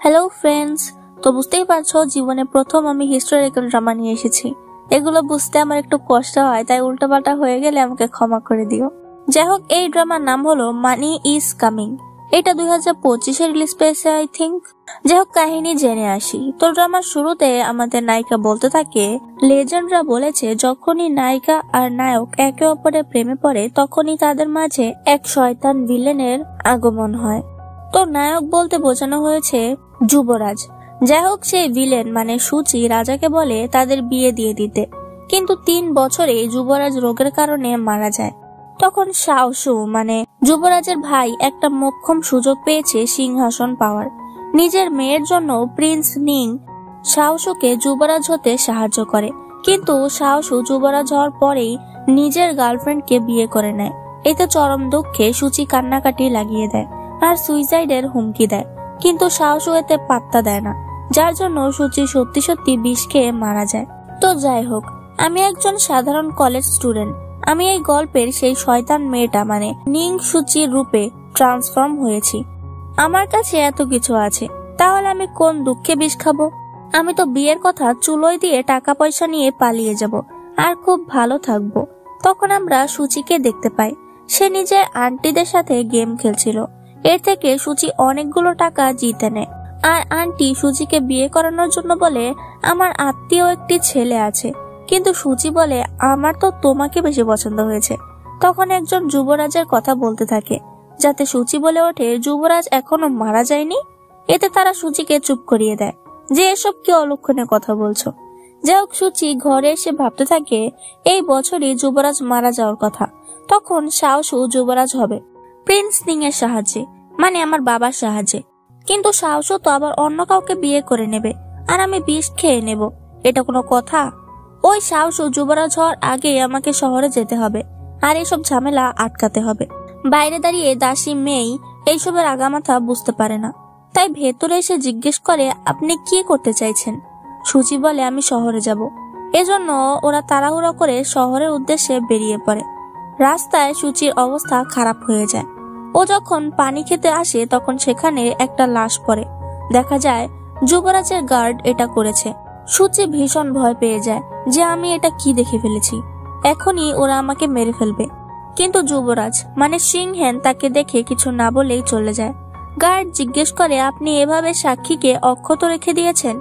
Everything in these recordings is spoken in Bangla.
হ্যালো ফ্রেন্ডস, তো বুঝতেই পারছো জীবনে প্রথম আমি হিস্টোরিক্যাল ড্রামা নিয়ে এসেছি। এগুলো বুঝতে আমার একটু কষ্ট হয়, তাই উল্টোপাল্টা হয়ে গেলে আমাকে ক্ষমা করে দিও। যাই হোক, এই ড্রামার নাম হলো মানি ইজ কামিং। এটা 2025-এ রিলিজ পেয়েছে আই থিঙ্ক। যাই হোক, কাহিনী জেনে আসি। তো ড্রামার শুরুতে আমাদের নায়িকা বলতে থাকে, লেজেন্ডরা বলেছে যখনই নায়িকা আর নায়ক একে অপরের প্রেমে পড়ে তখনই তাদের মাঝে এক শয়তান ভিলেনের আগমন হয়। তো নায়ক বলতে বোঝানো হয়েছে যুবরাজ। যাই হোক, সেই ভিলেন মানে সুচি রাজাকে বলে তাদের বিয়ে দিয়ে দিতে, কিন্তু 3 বছরে যুবরাজ রোগের কারণে মারা যায়। তখন শাওসু মানে যুবরাজের ভাই একটা মোক্ষম সুযোগ পেয়েছে সিংহাসন পাওয়ার। নিজের মেয়ের জন্য প্রিন্স নিং শাওসুকে যুবরাজ হতে সাহায্য করে, কিন্তু শাওসু যুবরাজ হওয়ার পরেই নিজের গার্লফ্রেন্ডকে বিয়ে করে নেয়। এতে চরম দুঃখে সুচি কান্নাকাটি লাগিয়ে দেয় আর সুইসাইডের হুমকি দেয়, কিন্তু শাওসু এতে পাত্তা দেয় না, যার জন্য সুচি সত্যি সত্যি বিষ খেয়ে মারা যায়। তো যাই হোক, আমি একজন সাধারণ কলেজ স্টুডেন্ট। আমি এই গল্পের সেই শয়তান মেয়েটা মানে নিং সুচির রূপে ট্রান্সফর্ম হয়েছি। আমার কাছে এত কিছু আছে, তাহলে আমি কোন দুঃখে বিষ খাবো? আমি তো বিয়ের কথা চুলোয় দিয়ে টাকা পয়সা নিয়ে পালিয়ে যাব আর খুব ভালো থাকবো। তখন আমরা সুচিকে দেখতে পাই, সে নিজের আন্টিদের সাথে গেম খেলছিল। এর থেকে সুচি অনেকগুলো টাকা জিতে নেয়, আর আন্টি সুচিকে বিয়ে করানোর জন্য বলে আমার আত্মীয় একটি ছেলে আছে, কিন্তু সুচি বলে আমার তো তোমাকে বেশি পছন্দ হয়েছে। তখন একজন যুবরাজের কথা বলতে থাকে, যাতে সুচি বলে ওঠে যুবরাজ এখনো মারা যায়নি। এতে তারা সুচিকে চুপ করিয়ে দেয় যে এসব কি অলক্ষণের কথা বলছো। যাই হোক, সুচি ঘরে এসে ভাবতে থাকে এই বছরই যুবরাজ মারা যাওয়ার কথা। তখন শাওসু যুবরাজ হবে প্রিন্স নিং এর সাহায্যে, মানে আমার বাবার সাহায্যে। কিন্তু শাওসু তো আবার অন্য কাউকে বিয়ে করে নেবে আর আমি বিষ খেয়ে নেব, এটা কোনো কথা? ওই শাওসু যুবরাজ হওয়ার আগে আমাকে শহরে যেতে হবে আর এসব ঝামেলা আটকাতে হবে। বাইরে দাঁড়িয়ে দাসী মেয়ে এইসবের আগামাথা বুঝতে পারে না, তাই ভেতরে এসে জিজ্ঞেস করে আপনি কি করতে চাইছেন। সুচি বলে আমি শহরে যাব। এজন্য ওরা তাড়াহুড়ো করে শহরের উদ্দেশ্যে বেরিয়ে পড়ে। রাস্তায় সুচির অবস্থা খারাপ হয়ে যায়। ও যখন পানি খেতে আসে তখন সেখানে একটা লাশ পড়ে। দেখা যায় যুবরাজের গার্ড এটা করেছে। সুচি ভীষণ ভয় পেয়ে যায় যে আমি এটা কি দেখে ফেলেছি, এখনই ওরা আমাকে মেরে ফেলবে। কিন্তু যুবরাজ মানে সিংহেন তাকে দেখে কিছু না বলেই চলে যায়। গার্ড জিজ্ঞেস করে আপনি এভাবে সাক্ষীকে অক্ষত রেখে দিয়েছেন।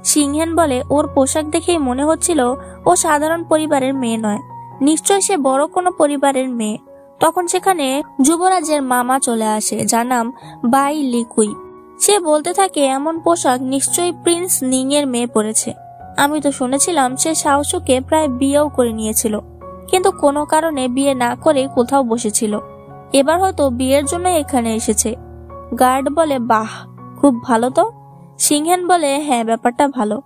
সিংহেন বলে ওর পোশাক দেখেই মনে হচ্ছিল ও সাধারণ পরিবারের মেয়ে নয়, নিশ্চয় সে বড় কোনো পরিবারের মেয়ে। তখন সেখানে যুবরাজের মামা চলে আসে, যার নাম বাই লিকুই। সে বলতে থাকে এমন পোশাক নিশ্চয়ই প্রিন্স নিং এর মেয়ে পরেছে। আমি তো শুনেছিলাম সে শাওসুকে প্রায় বিয়েও করে নিয়েছিল, কিন্তু কোনো কারণে বিয়ে না করে কোথাও বসেছিল। এবার হয়তো বিয়ের জন্য এখানে এসেছে। গার্ড বলে বাহ, খুব ভালো তো। সিংহেন বলে হ্যাঁ, ব্যাপারটা ভালো।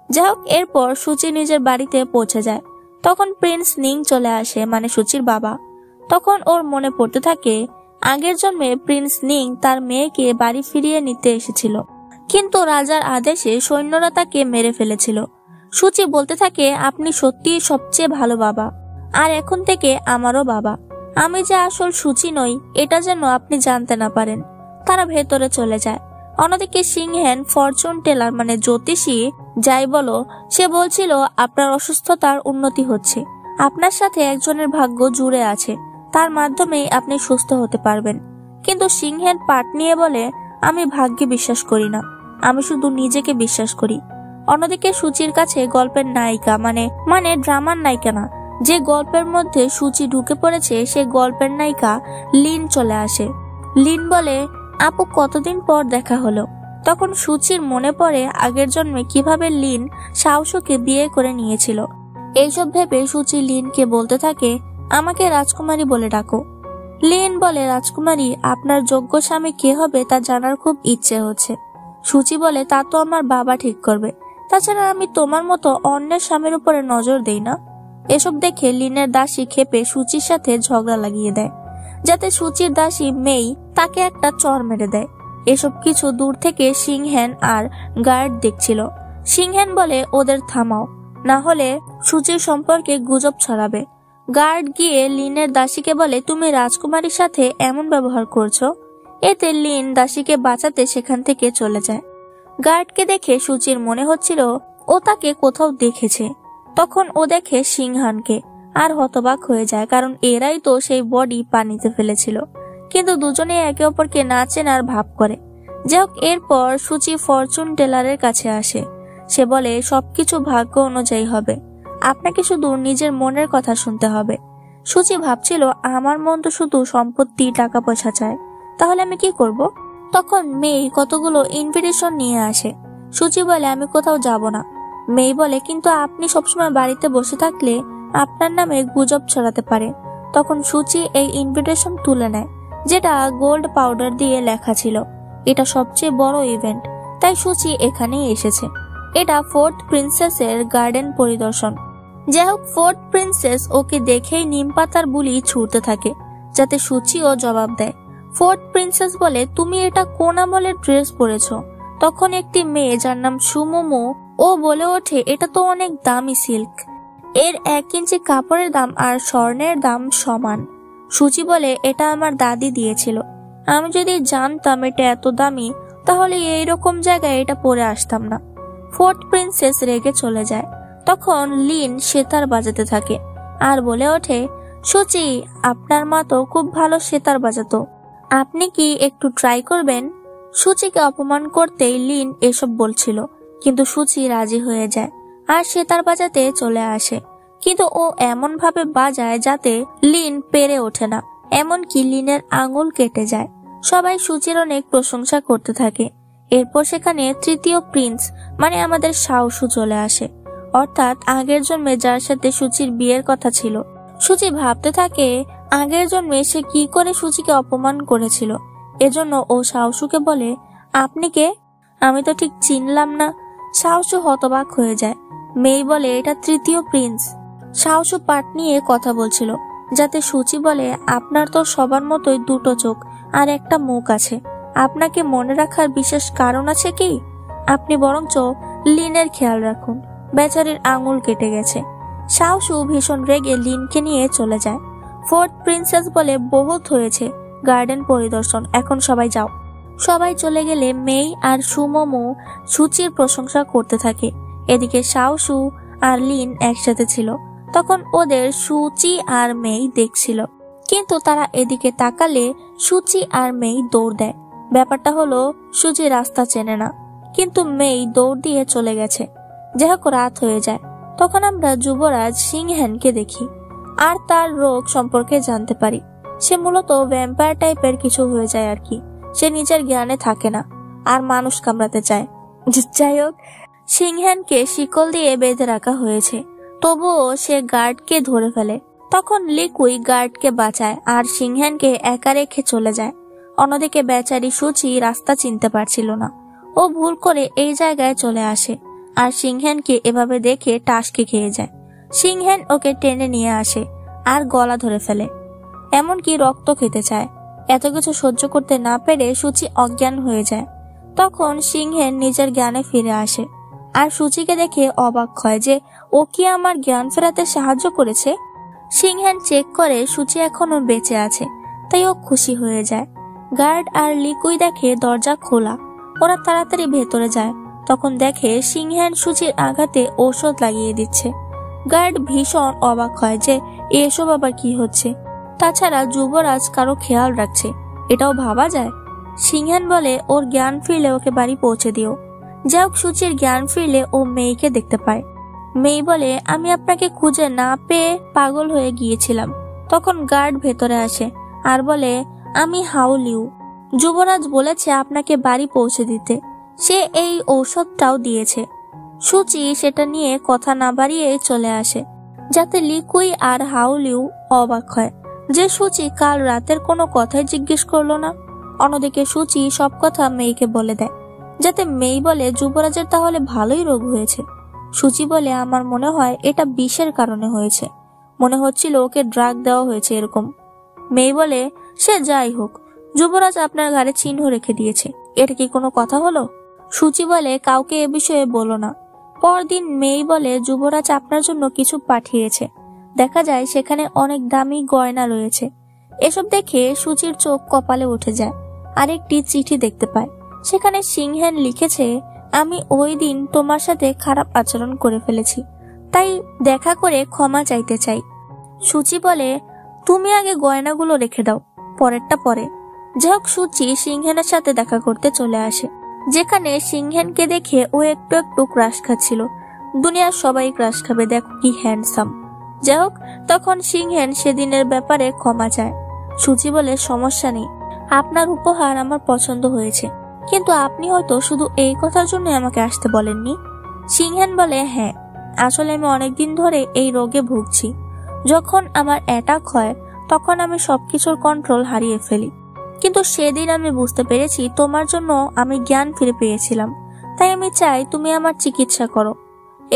যাই হোক, এরপর সুচি নিজের বাড়িতে পৌঁছে যায়। তখন প্রিন্স নিং চলে আসে, মানে সুচির বাবা। তখন ওর মনে পড়তে থাকে আগের জন্মে প্রিন্স নিং তার মেয়েকে বাড়ি ফিরিয়ে নিতে এসেছিল, কিন্তু রাজার আদেশে সৈন্যরা তাকে মেরে ফেলেছিল। সুচি বলতে থাকে আপনি সত্যিই সবচেয়ে ভালো বাবা, আর এখন থেকে আমারও বাবা। আমি যে আসল সুচি নই এটা যেন আপনি জানতে না পারেন। তারা ভেতরে চলে যায়। অন্যদিকে সিংহেন ফরচুন টেলার মানে জ্যোতিষী যাই বলো, সে বলছিল আপনার অসুস্থতার উন্নতি হচ্ছে, আপনার সাথে একজনের ভাগ্য জুড়ে আছে, তার মাধ্যমে আপনি সুস্থ হতে পারবেন। কিন্তু সিংহেন পাট নিয়ে বলে আমি ভাগ্যে বিশ্বাস করি না, আমি শুধু নিজেকে বিশ্বাস করি। অন্যদিকে সুচির কাছে গল্পের নায়িকা মানে ড্রামার নায়িকা না, যে গল্পের মধ্যে সুচি ঢুকে পড়েছে সে গল্পের নায়িকা লিন চলে আসে। লিন বলে আপু কতদিন পর দেখা হলো। তখন সুচির মনে পড়ে আগের জন্মে কিভাবে লিন শাওসুকে বিয়ে করে নিয়েছিল। এইসব ভেবে সুচি লিনকে বলতে থাকে আমাকে রাজকুমারী বলে ডাকো। লিন বলে রাজকুমারী আপনার যোগ্য স্বামী কে হবে তা জানার খুব ইচ্ছে হচ্ছে। সুচি বলে তা তো আমার বাবা ঠিক করবে, তাছাড়া আমি তোমার মতো অন্যের স্বামীর উপরে নজর দেই না। এসব দেখে লিনের দাসী ক্ষেপে সুচির সাথে ঝগড়া লাগিয়ে দেয়, যাতে সুচির দাসী মেই তাকে একটা চড় মেরে দেয়। এসব কিছু দূর থেকে সিংহেন আর গার্ড দেখছিল। সিংহেন বলে ওদের থামাও, না হলে সুচির সম্পর্কে গুজব ছড়াবে। গার্ড গিয়ে লিনের দাসীকে বলে তুমি রাজকুমারীর সাথে এমন ব্যবহার করছো। এতে লিন দাসীকে বাঁচাতে সেখান থেকে চলে যায়। গার্ডকে দেখে সুচির মনে হচ্ছিল ও তাকে কোথাও দেখেছে। তখন ও দেখে সিংহানকে আর হতবাক হয়ে যায়, কারণ এরাই তো সেই বডি পানিতে ফেলেছিল। কিন্তু দুজনে একে অপরকে না চেনার ভাব করে। যাই হোক, এরপর সুচি ফরচুন টেলারের কাছে আসে। সে বলে সবকিছু ভাগ্য অনুযায়ী হবে, আপনাকে শুধু নিজের মনের কথা শুনতে হবে। সুচি ভাবছিল আমার মন তো শুধু সম্পত্তি টাকা পয়সা চায়, তাহলে আমি কি করব? তখন মেই কতগুলো ইনভিটেশন নিয়ে আসে। সুচি বলে আমি কোথাও যাব না। মেই বলে কিন্তু আপনি সবসময় বাড়িতে বসে থাকলে আপনার নামে গুজব ছড়াতে পারে। তখন সুচি এই ইনভিটেশন তুলে নেয়, যেটা গোল্ড পাউডার দিয়ে লেখা ছিল এটা সবচেয়ে বড় ইভেন্ট, তাই সুচি এখানেই এসেছে। এটা ফোর্থ প্রিন্সেসের গার্ডেন পরিদর্শন। যাই হোক, ফোর্থ প্রিন্সেস ওকে দেখেই নিম পাতার বুলি ছুঁড়তে থাকে, যাতে সুচিও জবাব দেয়। ফোর্থ প্রিন্সেস বলে তুমি এটা কোন আমলের ড্রেস পরেছো? তখন একটি মেয়ে যার নাম সুমুমু ও বলে ওঠে এটা তো অনেক দামি সিল্ক, এর 1 ইঞ্চি কাপড়ের দাম আর স্বর্ণের দাম সমান। সুচি বলে এটা আমার দাদি দিয়েছিল, আমি যদি জানতাম এটা এত দামি তাহলে এইরকম জায়গায় এটা পরে আসতাম না। ফোর্থ প্রিন্সেস রেগে চলে যায়। তখন লিন সেতার বাজাতে থাকে আর বলে ওঠে সুচি আপনার মা তো খুব ভালো সেতার বাজাতো, আপনি কি একটু ট্রাই করবেন? সুচিকে অপমান করতেই লিন এসব বলছিল, কিন্তু সুচি রাজি হয়ে যায় আর সেতার বাজাতে চলে আসে। কিন্তু ও এমন ভাবে বাজায় যাতে লিন পেরে ওঠে না, এমনকি লিনের আঙুল কেটে যায়। সবাই সুচির অনেক প্রশংসা করতে থাকে। এরপর সেখানে তৃতীয় প্রিন্স মানে আমাদের শাওসু চলে আসে, অর্থাৎ আগের জন্মে যার সাথে সুচির বিয়ের কথা ছিল। সুচি ভাবতে থাকে আগের জন্মে সে কি করে সুচিকে অপমান করেছিল। এজন্য ও শাওসুকে বলে আপনি কে? আমি তো ঠিক চিনলাম না। শাওসু হতবাক হয়ে যায়। মেই বলে এটা তৃতীয় প্রিন্স। শাওসু পাট নিয়ে কথা বলছিল, যাতে সুচি বলে আপনার তো সবার মতোই দুটো চোখ আর একটা মুখ আছে, আপনাকে মনে রাখার বিশেষ কারণ আছে কি? আপনি বরঞ্চ লিনের খেয়াল রাখুন, বেচারির আঙুল কেটে গেছে। শাওসু ভীষণ রেগে লিনকে নিয়ে চলে যায়। ফোর্থ প্রিন্সেস বলে বহুত হয়েছে গার্ডেন পরিদর্শন, এখন সবাই যাও। সবাই চলে গেলে মেই আর সুমোমো সুচির প্রশংসা করতে থাকে। এদিকে শাওসু আর লিন একসাথে ছিল, তখন ওদের সুচি আর মেই দেখছিল। কিন্তু তারা এদিকে তাকালে সুচি আর মেই দৌড় দেয়। ব্যাপারটা হলো সুচি রাস্তা চেনে না, কিন্তু মেই দৌড় দিয়ে চলে গেছে। যাই হোক, রাত হয়ে যায়। তখন আমরা যুবরাজ সিংহ্যানকে দেখি আর তার রোগ সম্পর্কে জানতে পারি। সে মূলত ভ্যাম্পায়ার টাইপের কিছু হয়ে যায় আর কি। সে নিজের জ্ঞানে থাকে না আর মানুষ কামড়াতে চায়। যাই হোক, সিংহ্যানকে শিকল দিয়ে বেঁধে রাখা হয়েছে, তবুও সে গার্ডকে ধরে ফেলে। তখন লিকুই গার্ডকে বাঁচায় আর সিংহ্যানকে একা রেখে চলে যায়। অন্যদিকে বেচারি সুচি রাস্তা চিনতে পারছিল না। ও ভুল করে এই জায়গায় চলে আসে আর সিংহ্যানকে এভাবে দেখে টাসকে খেয়ে যায়। সিংহ্যান ওকে টেনে নিয়ে আসে আর গলা ধরে ফেলে, এমনকি রক্ত খেতে চায়। এত কিছু সহ্য করতে না পেরে সুচি অজ্ঞান হয়ে যায়। তখন সিংহ্যান নিজের জ্ঞানে ফিরে আসে আর সুচিকে দেখে অবাক হয় যে ও কি আমার জ্ঞান ফেরাতে সাহায্য করেছে। সিংহ্যান চেক করে সুচি এখনো বেঁচে আছে, তাই ও খুশি হয়ে যায়। গার্ড আর লিকুই দেখে দরজা খোলা, ওরা তাড়াতাড়ি ভেতরে যায়। তখন দেখে সিংহ্যান সুচির আঘাতে ঔষধ লাগিয়ে দিচ্ছে। গার্ড ভীষণ অবাক হয় যে এসব আবার কি হচ্ছে। তাছাড়া যুবরাজ কারো খেয়াল রাখছে, এটাও ভাবা যায়। সিংহ্যান বলে ওর জ্ঞান ফিরলে ওকে বাড়ি পৌঁছে দিও। যাই হোক, সুচির জ্ঞান ফিরলে ও মেইকে দেখতে পায়। মেই বলে আমি আপনাকে খুঁজে না পেয়ে পাগল হয়ে গিয়েছিলাম। তখন গার্ড ভেতরে আসে আর বলে আমি হাউলিউ, যুবরাজ বলেছে আপনাকে বাড়ি পৌঁছে দিতে, সে এই ঔষধটাও দিয়েছে। সুচি সেটা নিয়ে কথা না বাড়িয়ে চলে আসে, যাতে লিকুই আর হাউলিউ অবাক হয় যে সুচি কাল রাতের কোনো কথাই জিজ্ঞেস করলো না। অন্যদিকে সুচি সব কথা মেইকে বলে দেয়, যাতে মেই বলে যুবরাজের তাহলে ভালোই রোগ হয়েছে। সুচি বলে আমার মনে হয় এটা বিষের কারণে হয়েছে, মনে হচ্ছিল ওকে ড্রাগ দেওয়া হয়েছে এরকম। মেই বলে সে যাই হোক, যুবরাজ আপনার ঘাড়ে চিহ্ন রেখে দিয়েছে, এটা কি কোনো কথা হলো? সুচি বলে কাউকে এ বিষয়ে বলো না। পরদিন মেই বলে যুবরাজ আপনার জন্য কিছু পাঠিয়েছে, দেখা যায় সেখানে অনেক দামি গয়না রয়েছে। এসব দেখে সুচির চোখ কপালে উঠে যায় আর একটি চিঠি দেখতে পায়। সেখানে সিংহ্যান লিখেছে আমি ওই দিন তোমার সাথে খারাপ আচরণ করে ফেলেছি, তাই দেখা করে ক্ষমা চাইতে চাই। সুচি বলে, তুমি আগে গয়নাগুলো রেখে দাও, পরেরটা পরে। যাই হোক, সুচি সিংহেনের সাথে দেখা করতে চলে আসে, যেখানে সিংহেনকে দেখে ও একটু একটু ক্রাশ খাচ্ছিল। দুনিয়ার সবাই ক্রাশ খাবে, দেখো কি হ্যান্ডসাম। যাই হোক, তখন সিংহেন সেদিনের ব্যাপারে ক্ষমা চায়। সুচি বলে, সমস্যা নেই, আপনার উপহার আমার পছন্দ হয়েছে, কিন্তু আপনি হয়তো শুধু এই কথার জন্য আমাকে আসতে বলেননি। সিংহেন বলে, হ্যাঁ, আসলে আমি অনেকদিন ধরে এই রোগে ভুগছি। যখন আমার অ্যাটাক হয় তখন আমি সবকিছুর কন্ট্রোল হারিয়ে ফেলি, কিন্তু সেদিন আমি বুঝতে পেরেছি তোমার জন্য আমি জ্ঞান ফিরে পেয়েছিলাম, তাই আমি চাই তুমি আমার চিকিৎসা করো।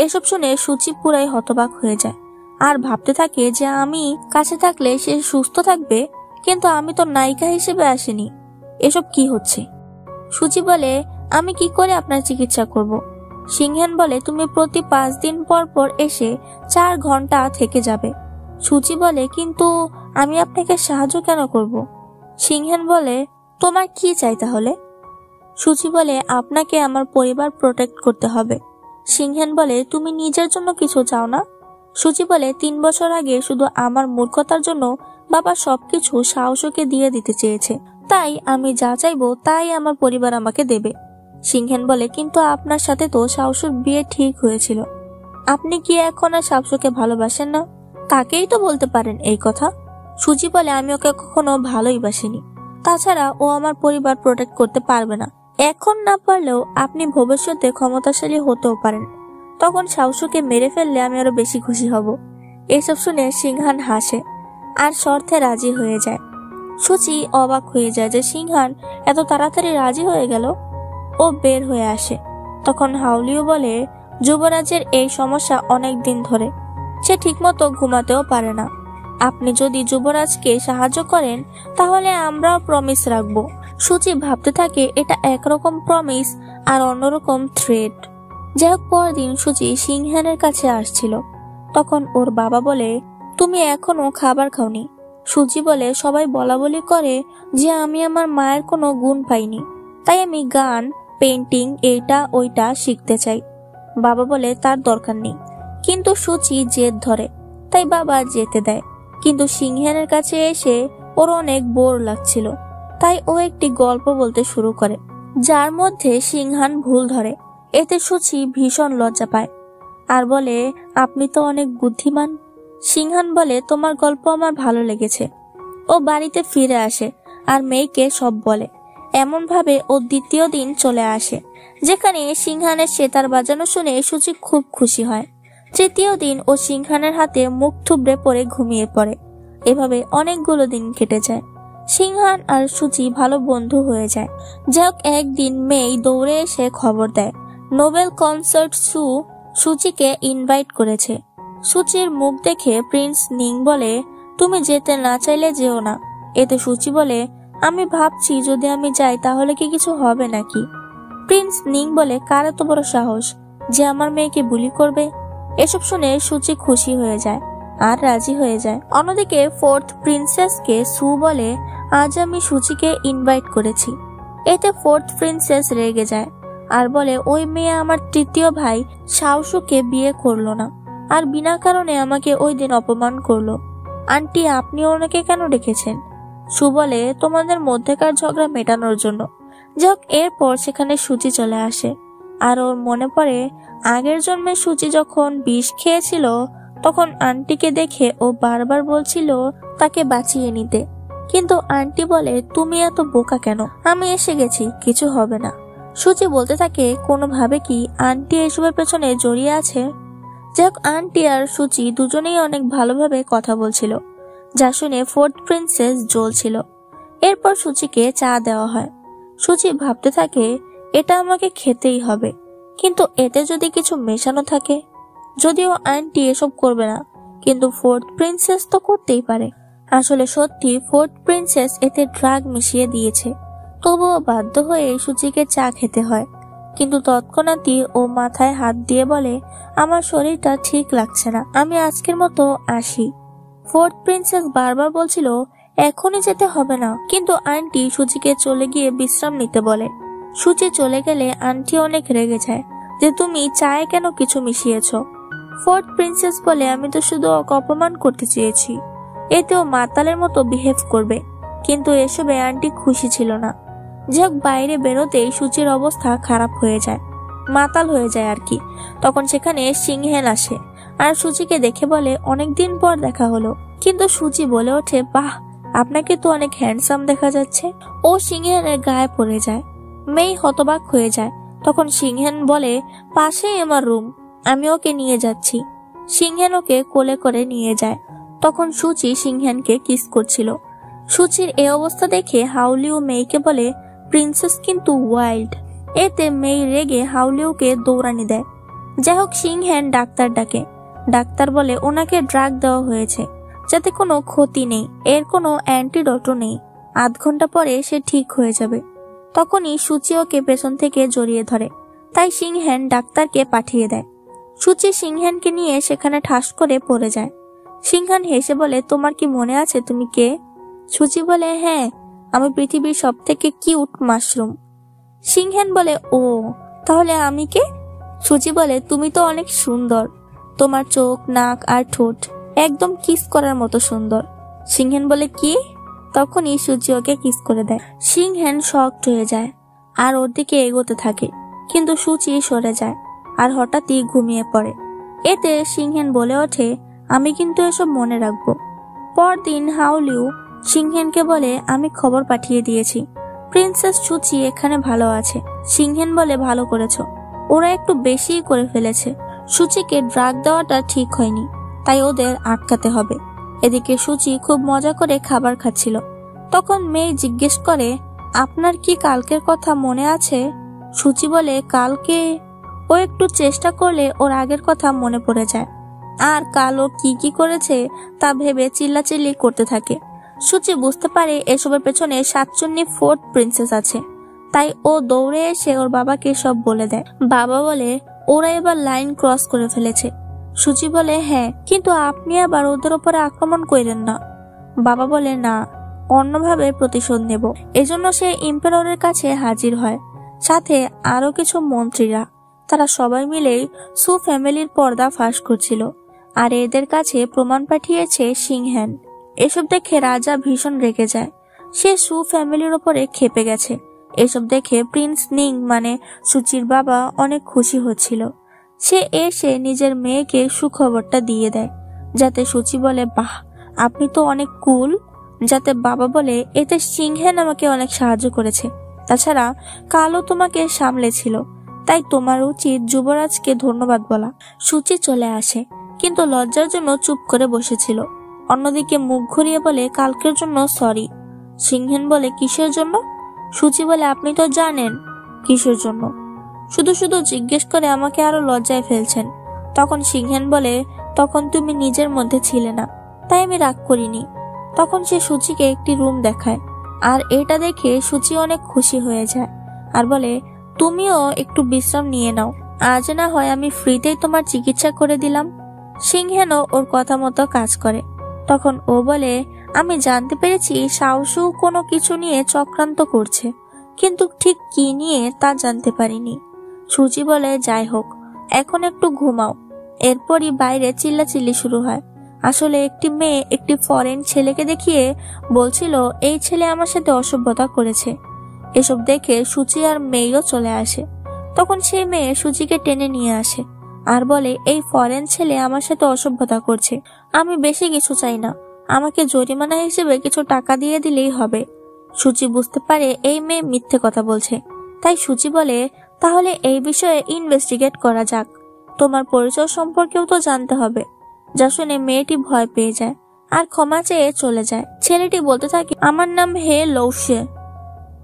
এসব শুনে সুচি পুরাই হতবাক হয়ে যায় আর ভাবতে থাকে যে আমি কাছে থাকলে সে সুস্থ থাকবে, কিন্তু আমি তো নায়িকা হিসেবে আসিনি। এসব কি হচ্ছে? সুচি বলে, আমি কি করে আপনার চিকিৎসা করব? সিংহেন বলে, তুমি প্রতি 5 দিন পর পর এসে 4 ঘন্টা থেকে যাবে। সুচি বলে, কিন্তু আমি আপনাকে সাহায্য কেন করব? সিংহেন বলে, তোমার কি চাই তাহলে? সুচি বলে, আপনাকে আমার পরিবার প্রোটেক্ট করতে হবে। সিংহেন বলে, তুমি নিজের জন্য কিছু চাও না? সুচি বলে, 3 বছর আগে শুধু আমার মূর্খতার জন্য বাবা সবকিছু সাহসকে দিয়ে দিতে চেয়েছে, তাই আমি যা চাইবো তাই আমার পরিবার আমাকে দেবে। সিংহেন বলে, কিন্তু আপনার সাথে তো সাহসুর বিয়ে ঠিক হয়েছিল, আপনি কি এখন আর সাহসকে ভালোবাসেন না? তাকেই তো বলতে পারেন এই কথা। সুচি বলে, আমি ওকে কখনো ভালোই বাসিনি, তাছাড়া ও আমার পরিবার প্রোটেক্ট করতে পারবে না। এখন না পারলেও আপনি ভবিষ্যতে ক্ষমতাশালী হতেও পারেন, তখন সাহসকে মেরে ফেললে আমি আরো বেশি খুশি হব। এসব শুনে সিংহান হাসে আর শর্তে রাজি হয়ে যায়। সুচি অবাক হয়ে যায় যে সিংহান এত তাড়াতাড়ি রাজি হয়ে গেল। ও বের হয়ে আসে, তখন হাউলিও বলে, যুবরাজের এই সমস্যা অনেক দিন ধরে, সে ঠিকমতো ঘুমাতেও পারে না। আপনি যদি যুবরাজকে সাহায্য করেন তাহলে আমরাও প্রমিস রাখবো। সুচি ভাবতে থাকে এটা একরকম প্রমিস আর অন্যরকম থ্রেট। যাই হোক, পরদিন সুচি সিংহানের কাছে আসছিল, তখন ওর বাবা বলে, তুমি এখনো খাবার খাওনি। সুচি বলে, সবাই বলা বলি করে যে আমি আমার মায়ের কোনো গুণ পাইনি, তাই আমি গান, পেন্টিং, এইটা ওইটা শিখতে চাই। বাবা বলে, তার দরকার নেই, কিন্তু সুচি জেদ ধরে, তাই বাবা যেতে দেয়। কিন্তু সিংহানের কাছে এসে ওর অনেক বোর লাগছিল, তাই ও একটি গল্প বলতে শুরু করে, যার মধ্যে সিংহান ভুল ধরে। এতে সুচি ভীষণ লজ্জা পায় আর বলে, আপনি তো অনেক বুদ্ধিমান। সিংহান বলে, তোমার গল্প আমার ভালো লেগেছে। ও বাড়িতে ফিরে আসে আর মেয়েকে সব বলে। এমন ভাবে ও দ্বিতীয় দিন চলে আসে, যেখানে সিংহানের সেতার বাজানো শুনে সুচি খুব খুশি হয়। তৃতীয় দিন ও সিংহানের হাতে মুখ থুবড়ে পড়ে ঘুমিয়ে পড়ে। এভাবে অনেকগুলো দিন কেটে যায়। সিংহান আর সুচি ভালো বন্ধু হয়ে যায়। যাক, একদিন মেয়ে দৌড়ে এসে খবর দেয় নোবেল কনসার্ট সুচিকে ইনভাইট করেছে। সুচির মুখ দেখে প্রিন্স নিং বলে, তুমি যেতে না চাইলে যেও না। এতে সুচি বলে, আমি ভাবছি যদি আমি যাই তাহলে কি কিছু হবে নাকি? প্রিন্স নিং বলে, কার এত বড় সাহস যে আমার মেয়েকে বুলি করবে? এসব শুনে সুচি খুশি হয়ে যায় আর রাজি হয়ে যায়। অন্যদিকে 4th প্রিন্সেসকে সু বলে, আজ আমি সুচিকে ইনভাইট করেছি। এতে 4th প্রিন্সেস রেগে যায় আর বলে, ওই মেয়ে আমার তৃতীয় ভাই সাহসুকে বিয়ে করলো না আর বিনা কারণে আমাকে ওই দিন অপমান করলো। আন্টি, আপনি ওনাকে কেন ডেকেছেন? সু বলে, তোমাদের মধ্যেকার ঝগড়া মেটানোর জন্য। যাক, এরপর সেখানে সুচি চলে আসে আর ওর মনে পড়ে আগের জন্মে সুচি যখন বিষ খেয়েছিল তখন আন্টিকে দেখে ও বারবার বলছিল তাকে বাঁচিয়ে নিতে, কিন্তু আন্টি বলে, তুমি এত বোকা কেন? আমি এসে গেছি, কিছু হবে না। সুচি বলতে থাকে, কোনোভাবে কি আন্টি এসবের পেছনে জড়িয়ে আছে? যাক, আন্টি আর সুচি দুজনেই অনেক ভালোভাবে কথা বলছিল, যা শুনে 4th প্রিন্সেস জ্বলছিল। এরপর সুচিকে চা দেওয়া হয়। সুচি ভাবতে থাকে, এটা আমাকে খেতেই হবে, কিন্তু এতে যদি কিছু মেশানো থাকে। যদিও আন্টি এসব করবে না, কিন্তু 4th প্রিন্সেস তো করতেই পারে। আসলে সত্যি 4th প্রিন্সেস এতে ড্রাগ মিশিয়ে দিয়েছে। তবুও বাধ্য হয়ে সুচিকে চা খেতে হয়। কিন্তু তৎক্ষণাৎই ও মাথায় হাত দিয়ে বলে, আমার শরীরটা ঠিক লাগছে না, আমি আজকের মতো আসি। 4th প্রিন্সেস বারবার বলছিল এখনই যেতে হবে না, কিন্তু আন্টি সুচিকে চলে গিয়ে বিশ্রাম নিতে বলে। সুচি চলে গেলে আন্টি অনেক রেগে যায় যে তুমি চায়ে কেন কিছু মিশিয়েছ। ফোর্থ প্রিন্সেস বলে আমি তো শুধু ওকে অপমান করতে চেয়েছি, এতেও মাতালের মতো বিহেভ করবে। কিন্তু এসবে আন্টি খুশি ছিল না। যাক, বাইরে বেরোতেই সুচির অবস্থা খারাপ হয়ে যায়, মাতাল হয়ে যায় আর কি। তখন সেখানে সিংহেন আসে আর সুচিকে দেখে বলে অনেকদিন পর দেখা হলো। কিন্তু সুচি বলে ওঠে, বাহ, আপনাকে তো অনেক হ্যান্ডসাম দেখা যাচ্ছে। ও সিংহেনের গায়ে পড়ে যায়। মেয়ে হতবাক হয়ে যায়। তখন সিংহেন বলে, পাশেই আমার রুম, আমি ওকে নিয়ে যাচ্ছি। সিংহেন ওকে কোলে করে নিয়ে যায়। তখন সুচি সিংহেনকে কিস করছিল। সুচির এই অবস্থা দেখে হাউলিউ মেয়েকে বলে, প্রিন্সেস কিন্তু ওয়াইল্ড। এতে মেয়ে রেগে হাউলিউকে দৌড়ানি দেয়। যাই হোক, সিংহেন ডাক্তার ডাকে। ডাক্তার বলে ওনাকে ড্রাগ দেওয়া হয়েছে, যাতে কোনো ক্ষতি নেই, এর কোনো অ্যান্টিডোটও নেই, 8 ঘন্টা পরে সে ঠিক হয়ে যাবে। তখনই সুচি ওকে পেছন থেকে জড়িয়ে ধরে, তাই সিংহেন ডাক্তারকে পাঠিয়ে দেয়। সুচি সিংহেনকে নিয়ে সেখানে ঠাস করে পড়ে যায়। সিংহেন হেসে বলে, তোমার কি মনে আছে তুমি কে? সুচি বলে, হ্যাঁ, আমি পৃথিবীর সব থেকে কিউট মাশরুম। সিংহেন বলে, ও তাহলে আমি কে? সুচি বলে, তুমি তো অনেক সুন্দর, তোমার চোখ, নাক আর ঠোঁট একদম কিস করার মতো সুন্দর। সিংহেন বলে, কি? তখনই সুচি ওকে কিস করে দেয়। সিংহেন শকড হয়ে যায় আর ওর দিকে এগোতে থাকে, কিন্তু সুচি সরে যায় আর হঠাৎই ঘুমিয়ে পড়ে। এতে সিংহেন বলে ওঠে, আমি কিন্তু এসব মনে রাখবো। পরদিন হাউলিউ সিংহেনকে বলে, আমি খবর পাঠিয়ে দিয়েছি, প্রিন্সেস সুচি এখানে ভালো আছে। সিংহেন বলে, ভালো করেছো, ওরা একটু বেশি করে ফেলেছে। সুচিকে ড্রাগ দেওয়াটা ঠিক হয়নি, তাই ওদের আটকাতে হবে। এদিকে সুচি খুব মজা করে খাবার খাচ্ছিল। তখন মেয়ে জিজ্ঞেস করে, আপনার কি কালকের কথা মনে আছে? সুচি বলে, কালকে? ও একটু চেষ্টা করলে ওর আগের কথা মনে পড়ে যায় আর কাল ও কি করেছে তা ভেবে চিল্লাচিল্লি করতে থাকে। সুচি বুঝতে পারে এসবের পেছনে শাকচুন্নি ফোর্থ প্রিন্সেস আছে, তাই ও দৌড়ে এসে ওর বাবাকে সব বলে দেয়। বাবা বলে, ওরা এবার লাইন ক্রস করে ফেলেছে। সুচি বলে, হ্যাঁ, কিন্তু আপনি আবার ওদের উপরে আক্রমণ করেন না। বাবা বলে, না, অন্যভাবে প্রতিশোধ নেব। এজন্য সে এম্পারারের কাছে হাজির হয়, সাথে আরো কিছু মন্ত্রীরা। তারা সবাই মিলেই সু ফ্যামিলির পর্দা ফাঁস করছিল আর এদের কাছে প্রমাণ পাঠিয়েছে সিংহেন। এসব দেখে রাজা ভীষণ রেগে যায়। সে সু ফ্যামিলির ওপরে ক্ষেপে গেছে। এসব দেখে প্রিন্স নিং মানে সুচির বাবা অনেক খুশি হচ্ছিল। সে এসে নিজের মেয়েকে সুখবরটা দিয়ে দেয়, যাতে সুচি বলে, বাহ, আপনি তো অনেক কুল। যাতে বাবা বলে, এতে সিংহেন আমাকে অনেক সাহায্য করেছে, তাছাড়া কালও তোমাকে সামলেছিল, তাই তোমার উচিত যুবরাজকে ধন্যবাদ বলা। সুচি চলে আসে, কিন্তু লজ্জার জন্য চুপ করে বসেছিল। অন্যদিকে মুখ ঘুরিয়ে বলে, কালকের জন্য সরি। সিংহেন বলে, কিসের জন্য? সুচি বলে, আপনি তো জানেন কিসের জন্য, শুধু শুধু জিজ্ঞেস করে আমাকে আরো লজ্জায় ফেলছেন। তখন সিংহেন বলে, তখন তুমি নিজের মধ্যে ছিলে না, তাই আমি রাগ করিনি। তখন সে সুচিকে একটি রুম দেখায় আর এটা দেখে সুচি অনেক খুশি হয়ে যায় আর বলে, তুমিও একটু বিশ্রাম নিয়ে নাও, আজ না হয় আমি ফ্রিতেই তোমার চিকিৎসা করে দিলাম। সিংহেনও ওর কথা মতো কাজ করে। তখন ও বলে, আমি জানতে পেরেছি সাউসু কোনো কিছু নিয়ে চক্রান্ত করছে, কিন্তু ঠিক কি নিয়ে তা জানতে পারিনি। সুচি বলে, যাই হোক, এখন একটু ঘুমাও। এরপরই বাইরে চিল্লাচিল্লি শুরু হয়। আসলে একটি মেয়ে একটি ফরেন ছেলেকে দেখিয়ে বলছিল, এই ছেলে আমার সাথে অসভ্যতা করেছে। এসব দেখে সুচি আর মেয়েও চলে আসে। তখন সেই মেয়ে সুচিকে টেনে নিয়ে আসে আর বলে, এই ফরেন ছেলে আমার সাথে অসভ্যতা করছে, আমি বেশি কিছু চাই না, আমাকে জরিমানা হিসেবে কিছু টাকা দিয়ে দিলেই হবে। সুচি বুঝতে পারে এই মেয়ে মিথ্যে কথা বলছে, তাই সুচি বলে, তাহলে এই বিষয়ে ইনভেস্টিগেট করা যাক, তোমার পরিচয় সম্পর্কেও তো জানতে হবে। যা শুনে মেয়েটি ভয় পেয়ে যায় আর ক্ষমা চেয়ে চলে যায়। ছেলেটি বলতে থাকে, আমার নাম হে লৌশে,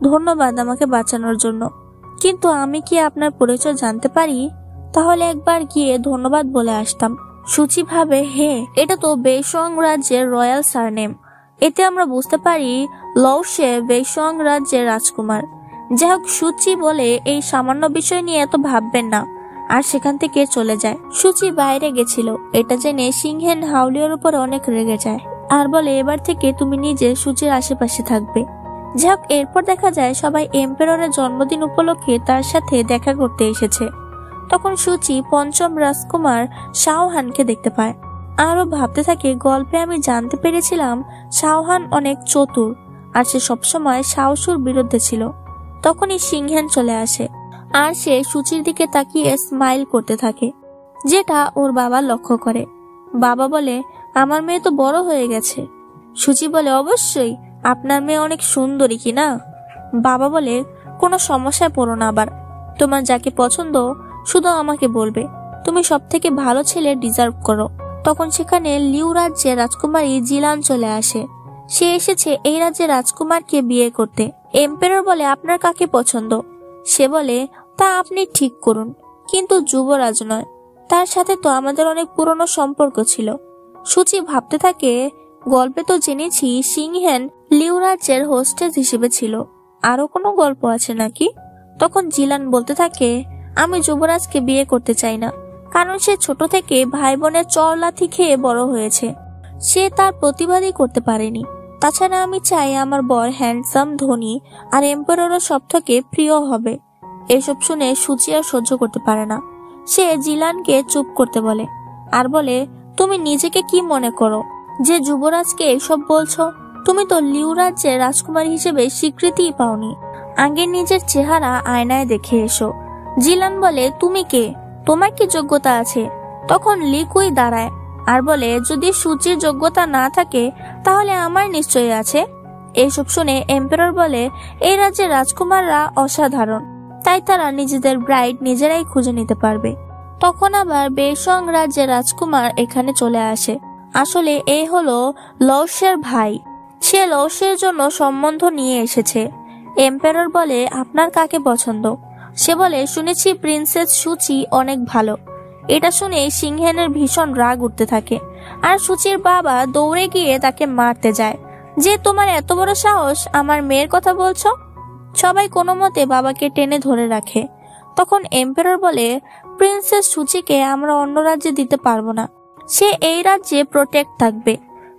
ধন্যবাদ আমাকে বাঁচানোর জন্য, কিন্তু আমি কি আপনার পরিচয় জানতে পারি? তাহলে একবার গিয়ে ধন্যবাদ বলে আসতাম। সুচি ভাবে, হে, এটা তো বেইসং রাজ্যের রয়্যাল সারনেম, এতে আমরা বুঝতে পারি লৌশে বেইসং রাজ্যের রাজকুমার। যাই হোক, সুচি বলে, এই সামান্য বিষয় নিয়ে এত ভাববেন না, আর সেখান থেকে চলে যায়। সুচি বাইরে গেছিল এটা জেনে সিংহেন হাউলিওর উপর অনেক রেগে যায় আর বলে, এবার থেকে তুমি নিজে সুচির আশেপাশে থাকবে, যাক, এরপর দেখা যায় সবাই এম্পাররের জন্মদিন উপলক্ষে তার সাথে দেখা করতে এসেছে। তখন সুচি পঞ্চম রাজকুমার শাওহানকে দেখতে পায়। আরো ভাবতে থাকে, গল্পে আমি জানতে পেরেছিলাম শাওহান অনেক চতুর আর সে সবসময় শাওসুর বিরুদ্ধে ছিল। তখনই সিংহেন চলে আসে আর সে সুচির দিকে তাকিয়ে স্মাইল করতে থাকে, যেটা ওর বাবা লক্ষ্য করে। বাবা বলে, আমার মেয়ে তো বড় হয়ে গেছে। সুচি বলে, অবশ্যই, আপনার মেয়ে অনেক সুন্দরী কি না? বাবা বলে, কোনো সমস্যায় পড়ো না আবার, তোমার যাকে পছন্দ শুধু আমাকে বলবে, তুমি সব থেকে ভালো ছেলে ডিজার্ভ করো। তখন সেখানে লিউ রাজ্যের রাজকুমারী জিলান চলে আসে। সে এসেছে এই রাজ্যের রাজকুমারকে বিয়ে করতে। এম্পারার বলে, আপনার কাকে পছন্দ? সে বলে, তা আপনি ঠিক করুন, কিন্তু যুবরাজ নয়, তার সাথে তো আমাদের অনেক পুরনো সম্পর্ক ছিল। সুচি ভাবতে থাকে, গল্পে তো জেনেছি সিংহেন লিউ রাজ্যের হোস্টেস হিসেবে ছিল, আরো কোনো গল্প আছে নাকি? তখন জিলান বলতে থাকে, আমি যুবরাজকে বিয়ে করতে চাই না, কারণ সে ছোট থেকে ভাই বোনের চরলাথি খেয়ে বড় হয়েছে, সে তার প্রতিবাদই করতে পারেনি। তাছাড়া আমি চাই আমার বর হ্যান্ডসাম, ধনী আর এম্পাররও সব থেকে প্রিয় হবে। এসব শুনে সুচি আর সহ্য করতে পারে না। সে জিলানকে চুপ করতে বলে আর বলে, তুমি নিজেকে কি মনে করো যে যুবরাজকে এসব বলছো? তুমি তো লিউ রাজ্যের রাজকুমারী হিসেবে স্বীকৃতিই পাওনি। আগে নিজের চেহারা আয়নায় দেখে এসো। জিলান বলে, তুমি কে? তোমার কি যোগ্যতা আছে? তখন লিকুই দাঁড়ায় আর বলে, যদি সুচির যোগ্যতা না থাকে তাহলে আমার নিশ্চয়ই আছে। এইসব শুনে এম্পারার বলে, এই রাজ্যের রাজকুমাররা অসাধারণ, তাই তারা নিজেদের ব্রাইড নিজেরাই খুঁজে নিতে পারবে। তখন আবার বেসং রাজ্যের রাজকুমার এখানে চলে আসে। আসলে এই হলো লৌসের ভাই। সে লৌসের জন্য সম্বন্ধ নিয়ে এসেছে। এম্পারার বলে, আপনার কাকে পছন্দ? সে বলে, শুনেছি প্রিন্সেস সুচি অনেক ভালো। এটা শুনে সিংহেনের ভীষণ রাগ উঠতে থাকে আর সুচির বাবা দৌড়ে গিয়ে তাকে মারতে যায়, যে তোমার এত বড় সাহস আমার মেয়ের কথা বলছো। সবাই কোনো মতে বাবাকে টেনে ধরে রাখে। তখন এম্পারার বলে, প্রিন্সেস সুচিকে আমরা অন্য রাজ্যে দিতে পারবো না, সে এই রাজ্যে প্রোটেক্ট থাকবে।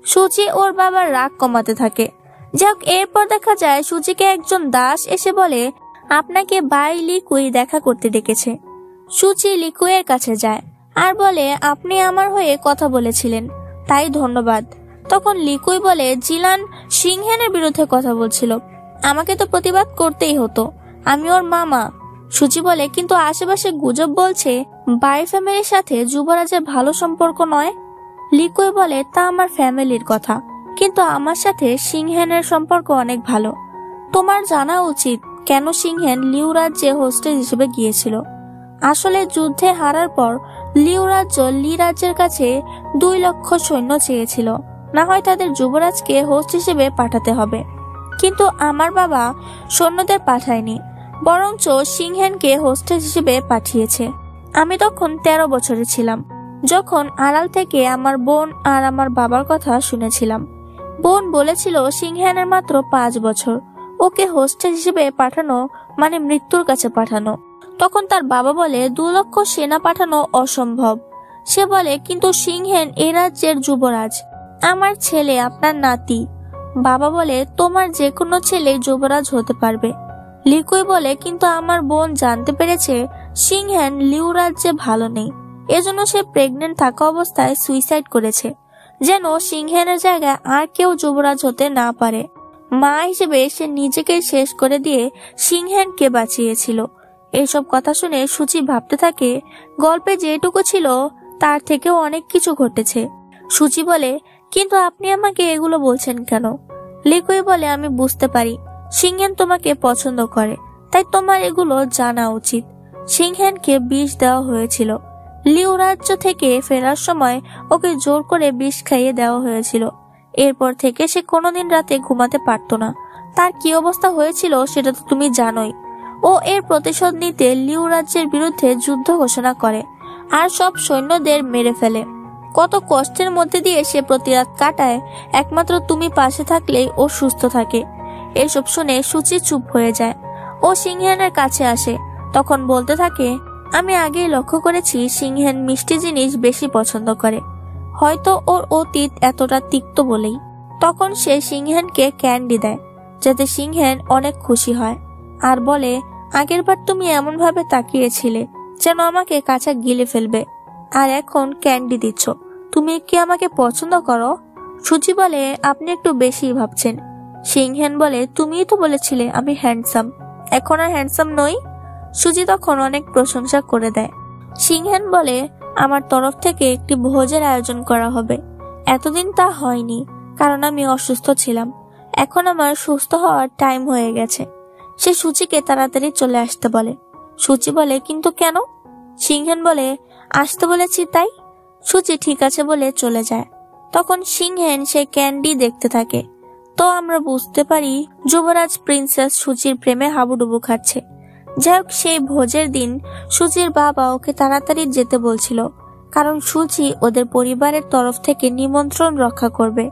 সুচি ওর বাবার রাগ কমাতে থাকে। যাক, এরপর দেখা যায় সুচিকে একজন দাস এসে বলে, আপনাকে বাই লিকুই দেখা করতে ডেকেছে। সুচি লিকুয়ের কাছে যায় আর বলে, আপনি আমার হয়ে কথা বলেছিলেন, তাই ধন্যবাদ। তখন লিকুই বলে, জিলান সিংহেনের বিরুদ্ধে কথা বলছিল, আমাকে তো প্রতিবাদ করতেই হতো, আমি ওর মামা। সুচি বলে, কিন্তু আশেপাশে গুজব বলছে বাই ফ্যামিলির সাথে যুবরাজের ভালো সম্পর্ক নয়। লিকুই বলে, তা আমার ফ্যামিলির কথা, কিন্তু আমার সাথে সিংহেনের সম্পর্ক অনেক ভালো। তোমার জানা উচিত কেন সিংহেন লিউ রাজ্যে হোস্টেস হিসেবে গিয়েছিল। আসলে যুদ্ধে হারার পর লিউ রাজ্য লি রাজ্যের কাছে 2 লক্ষ সৈন্য চেয়েছিল, না হয় তাদের যুবরাজকে হোস্ট হিসেবে পাঠাতে হবে। কিন্তু আমার বাবা সৈন্যদের পাঠায়নি, বরঞ্চ সিংহেনকে হোস্টেস হিসেবে পাঠিয়েছে। আমি তখন 13 বছরের ছিলাম, যখন আড়াল থেকে আমার বোন আর আমার বাবার কথা শুনেছিলাম। বোন বলেছিল সিংহেনের মাত্র 5 বছর, ওকে হোস্টেস হিসেবে পাঠানো মানে মৃত্যুর কাছে পাঠানো। তখন তার বাবা বলে, 2 লক্ষ সেনা পাঠানো অসম্ভব। সে বলে, কিন্তু সিংহেন এ রাজ্যের যুবরাজ, আমার ছেলে আপনার নাতি। বাবা বলে, তোমার যে কোনো ছেলে যুবরাজ হতে পারবে। লিকুই বলে, কিন্তু আমার বোন জানতে পেরেছে সিংহেন লিউ রাজ্যে ভালো নেই, এজন্য সে প্রেগনেন্ট থাকা অবস্থায় সুইসাইড করেছে, যেন সিংহেনের জায়গায় আর কেউ যুবরাজ হতে না পারে। মা হিসেবে সে নিজেকে শেষ করে দিয়ে সিংহেনকে বাঁচিয়েছিল। এইসব কথা শুনে সুচি ভাবতে থাকে, গল্পে যেটুকু ছিল তার থেকেও অনেক কিছু ঘটেছে। সুচি বলে, কিন্তু আপনি আমাকে এগুলো বলছেন কেন? লিকুই বলে, আমি বুঝতে পারি সিংহেন তোমাকে পছন্দ করে, তাই তোমার এগুলো জানা উচিত। সিংহেনকে বিষ দেওয়া হয়েছিল। লিউ রাজ্য থেকে ফেরার সময় ওকে জোর করে বিষ খাইয়ে দেওয়া হয়েছিল। এরপর থেকে সে কোনোদিন রাতে ঘুমাতে পারতো না। তার কি অবস্থা হয়েছিল সেটা তো তুমি জানোই। ও এর প্রতিশোধ নিতে লিউ রাজ্যের বিরুদ্ধে যুদ্ধ ঘোষণা করে আর সব সৈন্যদের মেরে ফেলে। কত কষ্টের মধ্যে দিয়ে সে প্রতিরাত কাটায়, একমাত্র তুমি পাশে থাকলেই ও সুস্থ থাকে। এসব শুনে সুচি চুপ হয়ে যায়। ও সিংহেনের কাছে আসে, তখন বলতে থাকে, আমি আগেই লক্ষ্য করেছি সিংহেন মিষ্টি জিনিস বেশি পছন্দ করে, হয়তো ওর অতীত এতটা তিক্ত বলেই। তখন সে সিংহেনকে ক্যান্ডি দেয় যাতে সিংহেন অনেক খুশি হয় আর বলে, আগেরবার তুমি এমন ভাবে তাকিয়েছিলে যেন আমাকে কাঁচা গিলে ফেলবে, আর এখন ক্যান্ডি দিচ্ছ। তুমি কি আমাকে পছন্দ করো? সুচি বলে, আপনি একটু বেশি ভাবছেন। সিংহেন বলে, তুমিই তো বলেছিলে আমি হ্যান্ডসাম, এখন আর হ্যান্ডসাম নই? সুচি তখন অনেক প্রশংসা করে দেয়। সিংহেন বলে, আমার তরফ থেকে একটি ভোজের আয়োজন করা হবে। এতদিন তা হয়নি কারণ আমি অসুস্থ ছিলাম, এখন আমার সুস্থ হওয়ার টাইম হয়ে গেছে। সে সুচিকে তাড়াতাড়ি চলে আসতে বলে। সুচি বলে, কিন্তু কেন? সিংহেন বলে, আসতে বলেছি তাই। সুচি ঠিক আছে বলে চলে যায়। তখন সিংহেন সেই ক্যান্ডি দেখতে থাকে। তো আমরা বুঝতে পারি যুবরাজ প্রিন্সেস সুচির প্রেমে হাবুডুবু খাচ্ছে। যাই হোক, সেই ভোজের দিন সুচির বাবা ওকে তাড়াতাড়ি যেতে বলছিল, কারণ সুচি ওদের পরিবারের তরফ থেকে নিমন্ত্রণ রক্ষা করবে।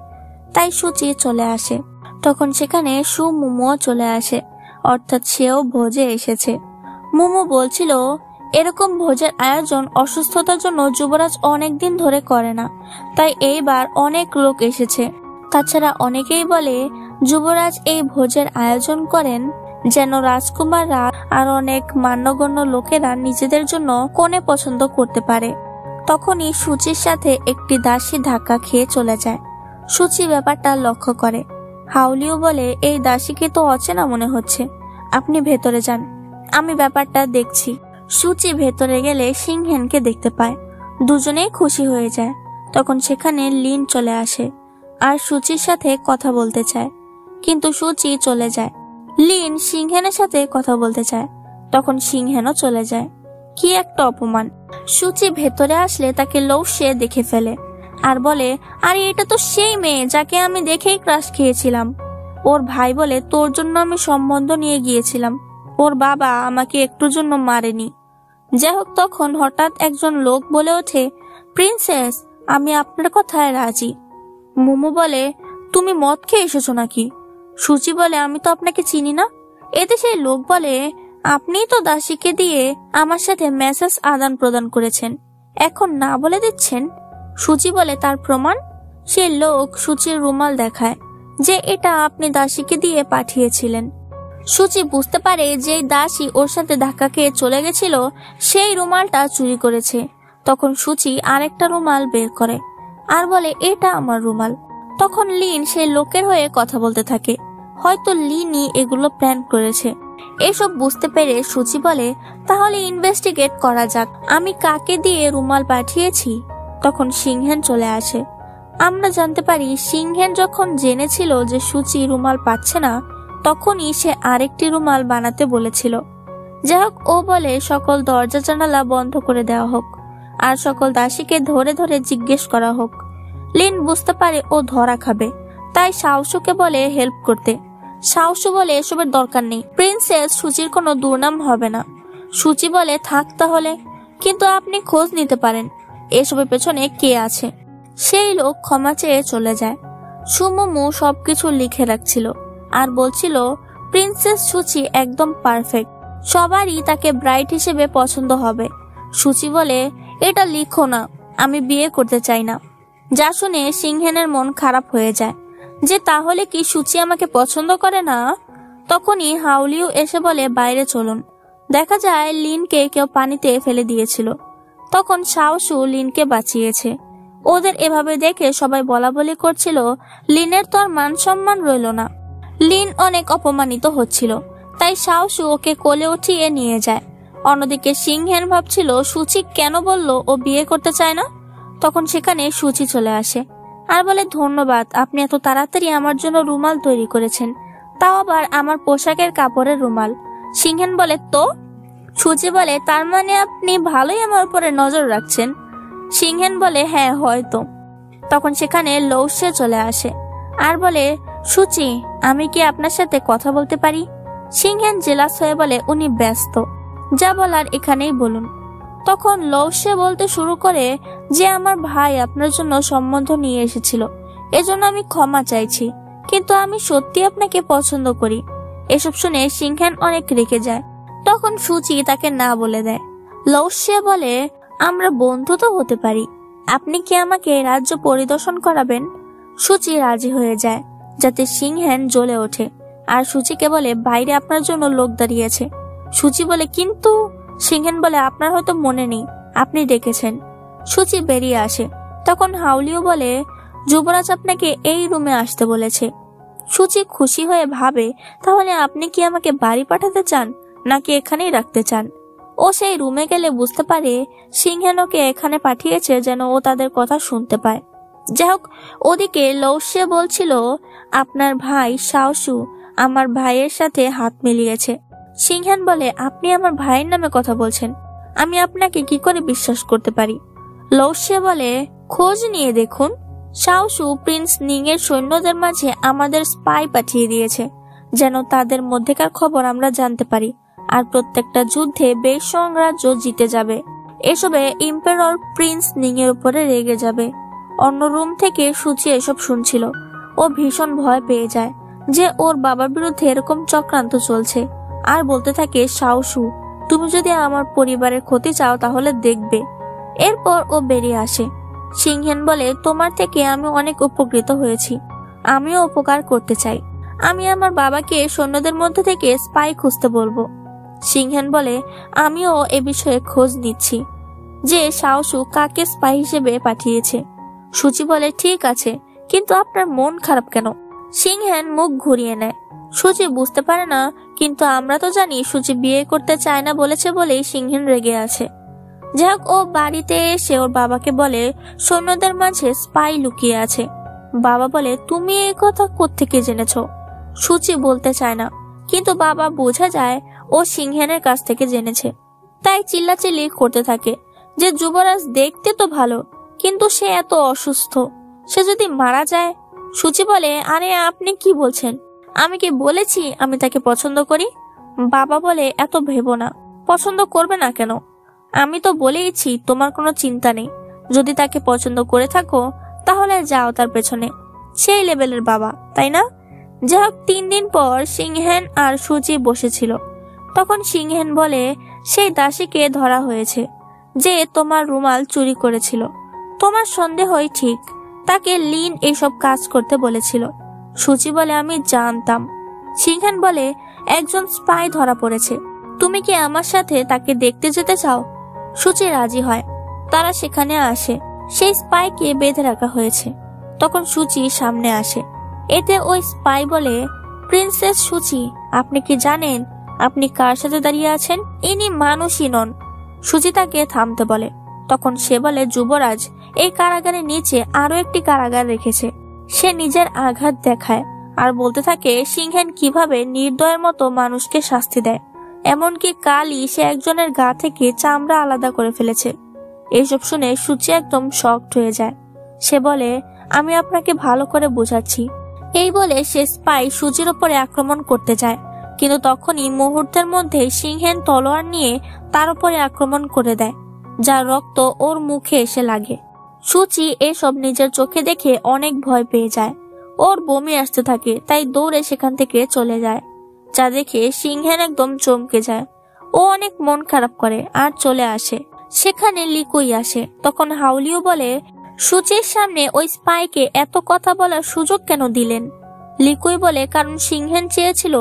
তাই সুচি চলে আসে। তখন সেখানে সুমুমুও চলে আসে, অর্থাৎ সেও ভোজে এসেছে। মুমু বলছিল, এরকম ভোজের আয়োজন অসুস্থতার জন্য যুবরাজ অনেকদিন ধরে করে না, তাই এইবার অনেক লোক এসেছে। তাছাড়া অনেকেই বলে যুবরাজ এই ভোজের আয়োজন করেন যেন রাজকুমাররা আর অনেক মান্যগণ্য লোকেরা নিজেদের জন্য কনে পছন্দ করতে পারে। তখনই সুচির সাথে একটি দাসী ধাক্কা খেয়ে চলে যায়। সুচি ব্যাপারটা লক্ষ্য করে। হাউলিও বলে, এই দাসীকে তো অচেনা মনে হচ্ছে, আপনি ভেতরে যান, আমি ব্যাপারটা দেখছি। সুচি ভেতরে গেলে সিংহেনকে দেখতে পায়। দুজনেই খুশি হয়ে যায়। তখন সেখানে লিন চলে আসে আর সুচির সাথে কথা বলতে চায়, কিন্তু সুচি চলে যায়। লিন সিংহেনের সাথে কথা বলতে চায়, তখন সিংহেনও চলে যায়। কি একটা অপমান! সুচি ভেতরে আসলে তাকে লৌসে দেখে ফেলে আর বলে, আরে এটা তো সেই মেয়ে যাকে আমি দেখেই ক্রাশ খেয়েছিলাম। ওর ভাই বলে, তোর জন্য আমি সম্বন্ধ নিয়ে গিয়েছিলাম, ওর বাবা আমাকে একটুর জন্য মারেনি। যাই হোক, তখন হঠাৎ একজন লোক বলে ওঠে, প্রিন্সেস, আমি আপনার কথায় রাজি। মুমু বলে, তুমি মদ খেয়ে এসেছো নাকি? সুচি বলে, আমি তো আপনাকে চিনি না। এতে সেই লোক বলে, আপনিই তো দাসীকে দিয়ে আমার সাথে মেসেজ আদান প্রদান করেছেন, এখন না বলে দিচ্ছেন। সুচি বলে, তার প্রমাণ? সে লোক সুচির রুমাল দেখায় যে এটা আপনি দাসীকে দিয়ে পাঠিয়েছিলেন। সুচি বুঝতে পারে যে দাসী ওর সাথে ধাক্কা খেয়ে চলে গেছিল সেই রুমালটা চুরি করেছে। তখন সুচি আরেকটা রুমাল বের করে আর বলে, এটা আমার রুমাল। তখন লিন সেই লোকের হয়ে কথা বলতে থাকে, হয়তো লিনই এগুলো প্ল্যান করেছে। এসব বুঝতে পেরে সুচি বলে, তাহলে ইনভেস্টিগেট করা যাক, আমি কাকে দিয়ে রুমাল পাঠিয়েছি। তখন সিংহেন চলে আসে। আমরা জানতে পারি সিংহেন যখন জেনেছিল যে সুচি রুমাল পাচ্ছে না, তখনই সে আরেকটি রুমাল বানাতে বলেছিল। যাই হোক, ও বলে সকল দরজা জানালা বন্ধ করে দেওয়া হোক আর সকল দাসীকে ধরে ধরে জিজ্ঞেস করা হোক। লিন বুঝতে পারে ও ধরা খাবে, তাই সাউসুকে বলে হেল্প করতে। সাউসু বলে, এসবের দরকার নেই, প্রিন্সেস সুচির কোনো দুর্নাম হবে না। সুচি বলে, থাক তাহলে, কিন্তু আপনি খোঁজ নিতে পারেন এসবের পেছনে কে আছে। সেই লোক ক্ষমা চেয়ে চলে যায়। সুমুমু সবকিছু লিখে রাখছিল আর বলছিল, প্রিন্সেস সুচি একদম পারফেক্ট, সবারই তাকে ব্রাইট হিসেবে পছন্দ হবে। সুচি বলে, এটা লিখো না, আমি বিয়ে করতে চাই না। যা শুনে সিংহেনের মন খারাপ হয়ে যায় যে তাহলে কি সুচি আমাকে পছন্দ করে না। তখনই হাউলিও এসে বলে, বাইরে চলুন। দেখা যায় লিনকে কেউ পানিতে ফেলে দিয়েছিল। তখন সাউসু লিনকে বাঁচিয়েছে। ওদের এভাবে দেখে সবাই বলা বলি করছিল, লিনের তো আর মান সম্মান রইল না। লিন অনেক অপমানিত হচ্ছিল, তাই সাউসু ওকে কোলে উঠিয়ে নিয়ে যায়। অন্যদিকে সিংহেন ভাবছিল সুচি কেন বলল ও বিয়ে করতে চায় না। তখন সেখানে সুচি চলে আসে আর বলে, ধন্যবাদ, আপনি এত তাড়াতাড়ি আমার জন্য রুমাল তৈরি করেছেন, তাও আবার আমার পোশাকের কাপড়ের রুমাল। সিংহেন বলে, তো? সুচি বলে, তার মানে আপনি ভালোই আমার উপরে নজর রাখছেন। সিংহেন বলে, হ্যাঁ হয়তো। তখন সেখানে লৌসে চলে আসে আর বলে, সুচি, আমি কি আপনার সাথে কথা বলতে পারি? সিংহেন জেলাস হয়ে বলে, উনি ব্যস্ত, যা বলার এখানেই বলুন। তখন লৌসে বলতে শুরু করে যে আমার ভাই আপনার জন্য সম্বন্ধ নিয়ে এসেছিল, এজন্য আমি ক্ষমা চাইছি, কিন্তু আমি সত্যি আপনাকে পছন্দ করি। এসব শুনে সিংহেন অনেক রেগে যায়। তখন সুচি তাকে না বলে দেয়। লৌসে বলে, আমরা বন্ধু তো হতে পারি, আপনি কি আমাকে রাজ্য পরিদর্শন করাবেন? সুচি রাজি হয়ে যায়, যাতে সিংহেন জ্বলে ওঠে আর সুচিকে বলে বাইরে আপনার জন্য লোক দাঁড়িয়েছে। সুচি বলে কিন্তু সিংহেন বলে আপনার হয়তো মনে নেই, আপনি ডেকেছেন। সুচি বেরিয়ে আসে। তখন হাউলিও বলে যুবরাজ আপনাকে এই রুমে আসতে বলেছে। সুচি খুশি হয়ে ভাবে তাহলে আপনি কি আমাকে বাড়ি পাঠাতে চান নাকি এখানেই রাখতে চান। ও সেই রুমে গেলে বুঝতে পারে সিংহেন ওকে এখানে পাঠিয়েছে যেন ও তাদের কথা শুনতে পায়। যাই হোক, ওদিকে লৌসে বলছিল আপনার ভাই শাওসু আমার ভাইয়ের সাথে হাত মিলিয়েছে। সিংহেন বলে আপনি আমার ভাইয়ের নামে কথা বলছেন, আমি আপনাকে কি করে বিশ্বাস করতে পারি। লৌসে বলে খোঁজ নিয়ে দেখুন, শাওসু প্রিন্স নিং এর সৈন্যদের মাঝে আমাদের স্পাই পাঠিয়ে দিয়েছে যেন তাদের মধ্যেকার খবর আমরা জানতে পারি আর প্রত্যেকটা যুদ্ধে বেশ সাম্রাজ্য জিতে যাবে। এসবে ইম্পেরর প্রিন্স নিং এর উপরে রেগে যাবে। অন্য রুম থেকে সুচি এসব শুনছিল। ও ভীষণ ভয় পেয়ে যায় যে ওর বাবার বিরুদ্ধে এরকম চক্রান্ত চলছে আর বলতে থাকে শাওসু তুমি যদি আমার পরিবারের ক্ষতি চাও তাহলে দেখবে। এরপর ও বেরিয়ে আসে। সিংহেন বলে তোমার থেকে আমি অনেক উপকৃত হয়েছি, আমিও উপকার করতে চাই। আমি আমার বাবাকে সৈন্যদের মধ্যে থেকে স্পাই খুঁজতে বলবো। সিংহেন বলে আমিও এ বিষয়ে খোঁজ নিচ্ছি যে শাওসু কাকে স্পাই হিসেবে পাঠিয়েছে। সুচি বলে ঠিক আছে, কিন্তু আপনার মন খারাপ কেন? সিংহেন মুখ ঘুরিয়ে নেয়। সুচি বুঝতে পারে না, কিন্তু আমরা তো জানি সুচি বিয়ে করতে চায় না বলেছে বলেই সিংহেন রেগে আছে। যাই হোক, ও বাড়িতে এসে ওর বাবাকে বলে সৈন্যদের মাঝে স্পাই লুকিয়ে আছে। বাবা বলে তুমি এই কথা কোত্থেকে জেনেছো? সুচি বলতে চায় না, কিন্তু বাবা বোঝা যায় ও সিংহেনের কাছ থেকে জেনেছে। তাই চিল্লাচিল্লি করতে থাকে যে যুবরাজ দেখতে তো ভালো, কিন্তু সে এত অসুস্থ, সে যদি মারা যায়। সুচি বলে আরে আপনি কি বলছেন, আমি কি বলেছি আমি তাকে পছন্দ করি? বাবা বলে এত ভেবো না, পছন্দ করবে না কেন? আমি তো বলেইছি তোমার কোনো চিন্তা নেই, যদি তাকে পছন্দ করে থাকো তাহলে যাও তার পেছনে। সেই লেভেলের বাবা, তাই না? যাই হোক, 3 দিন পর সিংহেন আর সুচি বসেছিল। তখন সিংহেন বলে সেই দাসীকে ধরা হয়েছে যে তোমার রুমাল চুরি করেছিল। তোমার সন্দেহই ঠিক, তাকে লিন এইসব কাজ করতে বলেছিল। সুচি বলে আমি জানতাম। সিংহেন বলে একজন স্পাই ধরা পড়েছে, তুমি কি আমার সাথে তাকে দেখতে যেতে চাও? সুচি রাজি হয়। তারা সেখানে আসে। সেই স্পাইকে বেঁধে রাখা হয়েছে। তখন সুচি সামনে আসে। এতে ওই স্পাই বলে প্রিন্সেস সুচি আপনি কি জানেন আপনি কার সাথে দাঁড়িয়ে আছেন? ইনি মানুষই নন। সুচি তাকে থামতে বলে। তখন সে বলে যুবরাজ এই কারাগারের নিচে আরো একটি কারাগার রেখেছে। সে নিজের আঘাত দেখায় আর বলতে থাকে সিংহেন কিভাবে নির্দয়ের মতো মানুষকে শাস্তি দেয়, এমনকি কালই সে একজনের গা থেকে চামড়া আলাদা করে ফেলেছে। এইসব শুনে সুচি একদম শকড হয়ে যায়। সে বলে আমি আপনাকে ভালো করে বোঝাচ্ছি। এই বলে সে স্পাই সুচির উপরে আক্রমণ করতে যায়, কিন্তু তখনই মুহূর্তের মধ্যে সিংহেন তলোয়ার নিয়ে তার উপরে আক্রমণ করে দেয়, যার রক্ত ওর মুখে এসে লাগে। সুচি এসব নিজের চোখে দেখে অনেক ভয় পেয়ে যায়। ওর বমি আসতে থাকে, তাই দৌড়ে সেখান থেকে চলে যায়। যা দেখে সিংহেন একদম চমকে যায়। ও অনেক মন খারাপ করে আর চলে আসে। সেখানে লিকুই আসে। তখন হাউলিও বলে সুচির সামনে ওই স্পাইকে এত কথা বলার সুযোগ কেন দিলেন? লিকুই বলে কারণ সিংহেন চেয়েছিল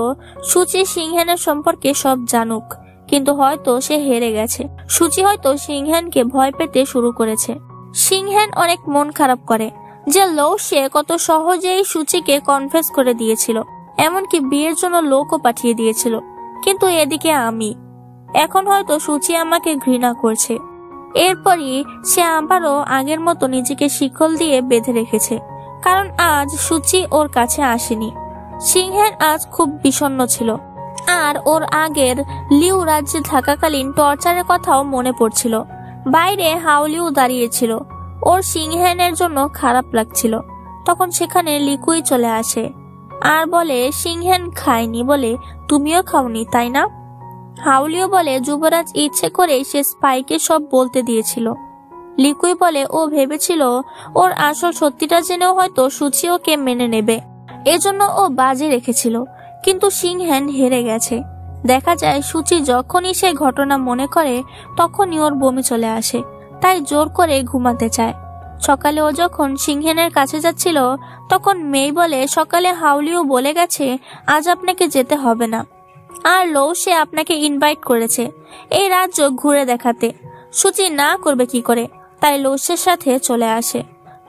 সুচি সিংহেনের সম্পর্কে সব জানুক, কিন্তু হয়তো সে হেরে গেছে। সুচি হয়তো সিংহেনকে ভয় পেতে শুরু করেছে। সিংহেন অনেক মন খারাপ করে যে লৌসে কত সহজেই সুচিকে কনফেস করে দিয়েছিল, এমনকি বিয়ের জন্য লোকও পাঠিয়ে দিয়েছিল। কিন্তু এদিকে আমি, এখন হয়তো সুচি আমাকে ঘৃণা করছে। এরপরই সে আবারও আগের মতো নিজেকে শিকল দিয়ে বেঁধে রেখেছে, কারণ আজ সুচি ওর কাছে আসেনি। সিংহেন আজ খুব বিষণ্ণ ছিল, আর ওর আগের লিউ রাজ্যে থাকাকালীন টর্চারের কথাও মনে পড়ছিল। বাইরে হাউলিও দাঁড়িয়েছিল, ওর সিংহেনের জন্য খারাপ লাগছিল। তখন সেখানে লিকুই চলে আসে আর বলে সিংহেন খায়নি বলে তুমিও খাওনি, তাই না? হাউলিও বলে যুবরাজ ইচ্ছে করে সে স্পাইকে সব বলতে দিয়েছিল। লিকুই বলে ও ভেবেছিল ওর আসল সত্যিটা জেনেও হয়তো সুচি ওকে মেনে নেবে, এজন্য ও বাজি রেখেছিল। কিন্তু সিংহেন হেরে গেছে। দেখা যায় সুচি যখনই সে ঘটনা মনে করে তখনই ওর বমি চলে আসে, তাই জোর করে ঘুমাতে চায়। সকালে ও যখন সিংহেনের কাছে যাচ্ছিল তখন মেই বলে, সকালে হাউলিও বলে গেছে আজ আপনাকে যেতে হবে না, আর লৌসে আপনাকে ইনভাইট করেছে এই রাজ্য ঘুরে দেখাতে। সুচি না করবে কি করে, তাই লৌসের সাথে চলে আসে।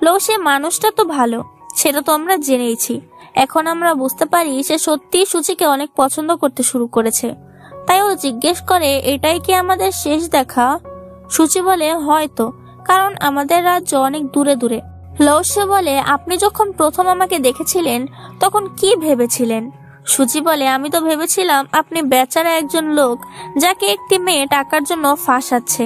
লৌসে মানুষটা তো ভালো, সেটা তো আমরা জেনেইছি। এখন আমরা বুঝতে পারি সে সত্যি সুচিকে অনেক পছন্দ করতে শুরু করেছে। তাই ও জিজ্ঞেস করে, এটাই কি আমাদের শেষ দেখা? সুচি বলে, হয়তো, কারণ আমাদের রাজ্য অনেক দূরে দূরে। লৌসে বলে, আপনি যখন প্রথম আমাকে দেখেছিলেন তখন কি ভেবেছিলেন? সুচি বলে, আমি তো ভেবেছিলাম আপনি বেচারা একজন লোক যাকে একটি মেয়ে টাকার জন্য ফাঁসাচ্ছে।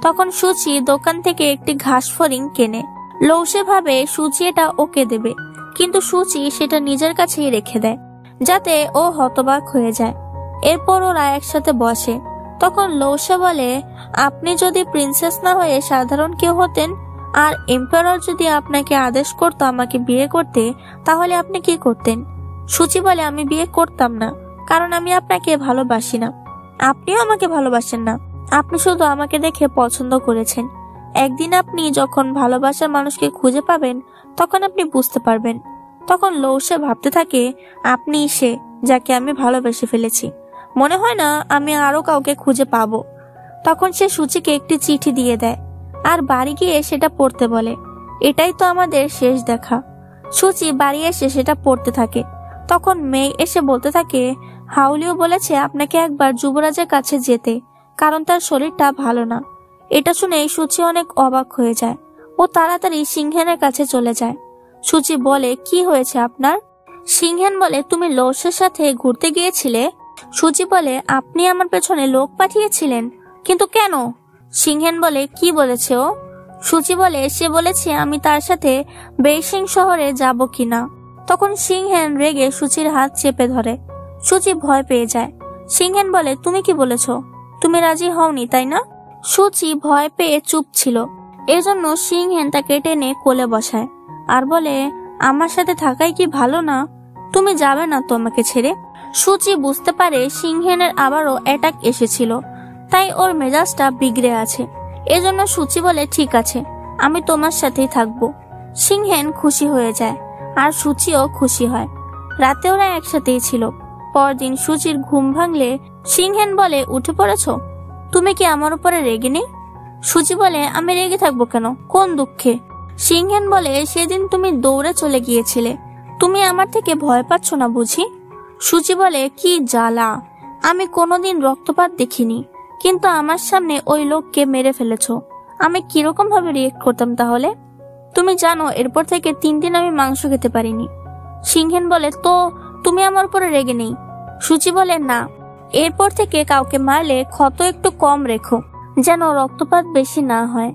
তখন সুচি দোকান থেকে একটি ঘাস ফড়িং কেনে। লৌসে ভাবে সুচি এটা ওকে দেবে, কিন্তু সুচি সেটা নিজের কাছেই রেখে দেয় যাতে ও হতবাক হয়ে যায়। এরপর ওরা একসাথে বসে। তখন লৌসে বলে, আপনি যদি প্রিন্সেস না হয়ে সাধারণ কেউ হতেন আর এম্পায়ার যদি আপনাকে আদেশ করতো আমাকে বিয়ে করতে, তাহলে আপনি কি করতেন? সুচি বলে, আমি বিয়ে করতাম না, কারণ আমি আপনাকে ভালোবাসি না, আপনিও আমাকে ভালোবাসেন না। আপনি শুধু আমাকে দেখে পছন্দ করেছেন। একদিন আপনি যখন ভালোবাসার মানুষকে খুঁজে পাবেন তখন আপনি বুঝতে পারবেন। তখন লৌসে ভাবতে থাকে, আপনি সে যাকে আমি ভালোবেসে ফেলেছি। মনে হয় না আমি আরো কাউকে খুঁজে পাবো। তখন সে সুচিকে একটি চিঠি দিয়ে দেয় আর বাড়ি গিয়ে সেটা পড়তে বলে, এটাই তো আমাদের শেষ দেখা। সুচি বাড়ি এসে সেটা পড়তে থাকে। তখন মেয়ে এসে বলতে থাকে, হাউলিও বলেছে আপনাকে একবার যুবরাজের কাছে যেতে, কারণ তার শরীরটা ভালো না। এটা শুনে সুচি অনেক অবাক হয়ে যায়। ও তাড়াতাড়ি সিংহেনের কাছে চলে যায়। সুচি বলে, কি হয়েছে আপনার? সিংহেন বলে, তুমি লৌসের সাথে ঘুরতে গিয়েছিলে? সুচি বলে, আপনি আমার পেছনে লোক পাঠিয়েছিলেন, কিন্তু কেন? সিংহেন বলে, কি বলেছে ও? সুচি বলে, সে বলেছে আমি তার সাথে বেইসিং শহরে যাব কিনা। তখন সিংহেন রেগে সুচির হাত চেপে ধরে। সুচি ভয় পেয়ে যায়। সিংহেন বলে, তুমি কি বলেছো? তুমি রাজি হওনি তাই না? সুচি ভয় পেয়ে চুপ ছিল। এজন্য সিংহেন তাকে টেনে কোলে বসায় আর বলে, আমার সাথে থাকাই কি ভালো না? তুমি যাবে না তো আমাকে ছেড়ে? সুচি বুঝতে পারে সিংহেনের আবারও অ্যাটাক এসেছিল, তাই ওর মেজাজটা বিগড়ে আছে। এজন্য সুচি বলে, ঠিক আছে, আমি তোমার সাথেই থাকবো। সিংহেন খুশি হয়ে যায় আর সুচিও খুশি হয়। রাতে ওরা একসাথেই ছিল। পরদিন সুচির ঘুম ভাঙলে সিংহেন বলে, উঠে পড়েছো? তুমি কি আমার উপরে রেগে নেই? সুচি বলে, আমি রেগে থাকবো কেন? কোন দুঃখে? সিংহেন বলে, সেদিন তুমি দৌড়ে চলে গিয়েছিলে, তুমি আমার থেকে ভয় পাচ্ছ না বুঝি? সুচি বলে, কি জ্বালা, আমি কোনোদিন রক্তপাত দেখিনি, কিন্তু আমার সামনে ওই লোককে মেরে ফেলেছো। আমি কিরকম ভাবে রিয়েক্ট করতাম তাহলে? তুমি জানো এরপর থেকে 3 দিন আমি মাংস খেতে পারিনি। সিংহেন বলে, তো তুমি আমার উপরে রেগে নেই? সুচি বলে, না, এরপর থেকে কাউকে মারলে ক্ষত একটু কম রেখো, যেন রক্তপাত বেশি না হয়।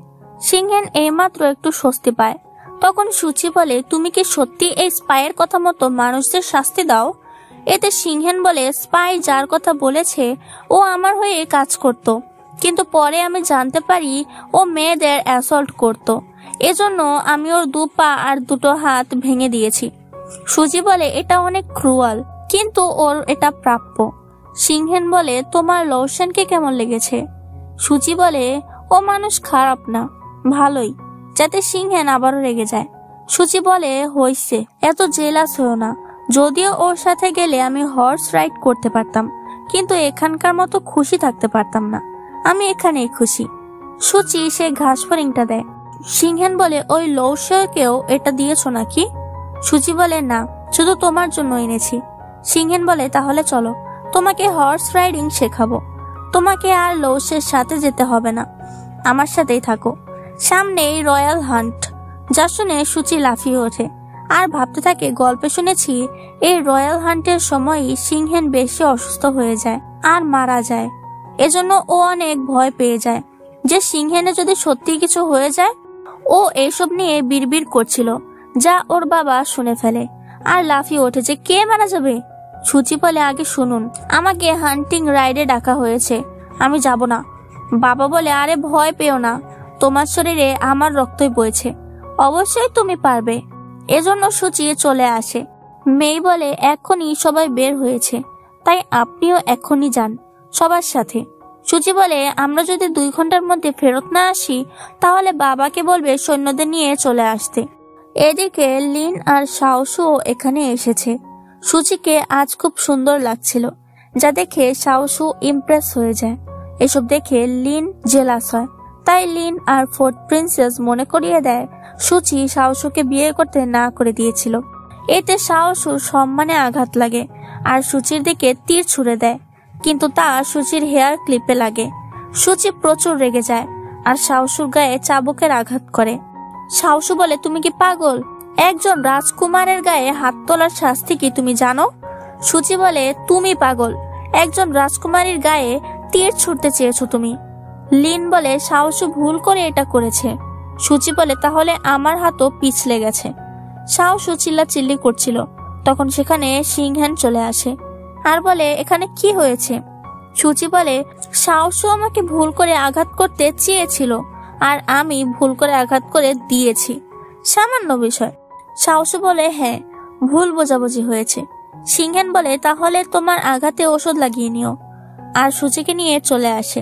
সিংহেন এইমাত্র একটু স্বস্তি পায়। তখন সুচি বলে, তুমি কি সত্যি এই স্পাইয়ের কথা মতো মানুষদের শাস্তি দাও? এতে সিংহেন বলে, স্পাই যার কথা বলেছে ও আমার হয়ে কাজ করত, কিন্তু পরে আমি জানতে পারি ও মেয়েদের অ্যাসল্ট করত, এজন্য আমি ওর 2 পা আর 2 হাত ভেঙে দিয়েছি। সুচি বলে, এটা অনেক ক্রুয়াল, কিন্তু ওর এটা প্রাপ্য। সিংহেন বলে, তোমার লৌসেনকে কেমন লেগেছে? সুচি বলে, ও মানুষ খারাপ না, ভালোই, যাতে সিংহেন আবারও রেগে যায়। সুচি বলে, হইছে, এত জেলাস হও না, যদিও ওর সাথে গেলে আমি হর্স রাইড করতে পারতাম, কিন্তু এখানকার মতো খুশি থাকতে পারতাম না, আমি এখানেই খুশি। সুচি সে ঘাস ফড়িংটা দেয়। সিংহেন বলে, ওই লৌসেকেও এটা দিয়েছো নাকি? সুচি বলে, না, শুধু তোমার জন্য এনেছি। সিংহেন বলে, তাহলে চলো, তোমাকে হর্স রাইডিং শেখাবো, তোমাকে আর লৌসের সাথে যেতে হবে না, আমার সাথেই থাকো। সামনেই রয়্যাল হান্ট, যা শুনে সুচি লাফিয়ে ওঠে আর ভাবতে থাকে, গল্পে শুনেছি এই রয়্যাল হান্টের সময়ই সিংহেন বেশি অসুস্থ হয়ে যায় আর মারা যায়। এজন্য ও অনেক ভয় পেয়ে যায় যে সিংহেনে যদি সত্যি কিছু হয়ে যায়। ও এইসব নিয়ে বিড়বিড় করছিল, যা ওর বাবা শুনে ফেলে আর লাফিয়ে ওঠে যে কে মারা যাবে। সুচি বলে, আগে শুনুন, আমাকে হান্টিং রাইডে ডাকা হয়েছে, আমি যাব না। বাবা বলে, আরে ভয় পেও না, তোমার শরীরে আমার রক্তই বইছে, অবশ্যই তুমি পারবে। এজন্য সুচি চলে আসে। মেয়ে বলে, এখনই সবাই বের হয়েছে, তাই আপনিও এখনই যান সবার সাথে। সুচি বলে, আমরা যদি 2 ঘন্টার মধ্যে ফেরত না আসি তাহলে বাবাকে বলবে সৈন্যদের নিয়ে চলে আসতে। এদিকে লিন আর শাওসুও এখানে এসেছে। সুচিকে আজ খুব সুন্দর লাগছিল, যা দেখে শাওসু ইমপ্রেস হয়ে যায়। এসব দেখে লিন জেলাস হয়, তাই লিন আর 4th প্রিন্সেস মনে করিয়ে দেয় সুচি শাওসুকে বিয়ে করতে না করে দিয়েছিল। এতে শাওসুর সম্মানে আঘাত লাগে আর সুচির দিকে তীর ছুড়ে দেয়, কিন্তু তা সুচির হেয়ার ক্লিপে লাগে। সুচি প্রচুর রেগে যায় আর শাওসুর গায়ে চাবুকের আঘাত করে। শাওসু বলে, তুমি কি পাগল? একজন রাজকুমারের গায়ে হাত তোলার শাস্তি কি তুমি জানো? সুচি বলে, তুমি পাগল, একজন রাজকুমারীর গায়ে তীর ছুটতে চেয়েছো তুমি। লিন বলে, শাওসু ভুল করে এটা করেছে। সুচি বলে, তাহলে আমার হাতও পিছলে গেছে। শাওসু চিল্লাচিল্লি করছিল, তখন সেখানে সিংহেন চলে আসে আর বলে, এখানে কি হয়েছে? সুচি বলে, শাওসু আমাকে ভুল করে আঘাত করতে চেয়েছিল আর আমি ভুল করে আঘাত করে দিয়েছি, সামান্য বিষয়। শাওসু বলে, হ্যাঁ, ভুল বোঝাবুঝি হয়েছে। সিংহেন বলে, তাহলে তোমার আঘাতে ওষুধ লাগিয়ে নিও, আর সুচিকে নিয়ে চলে আসে।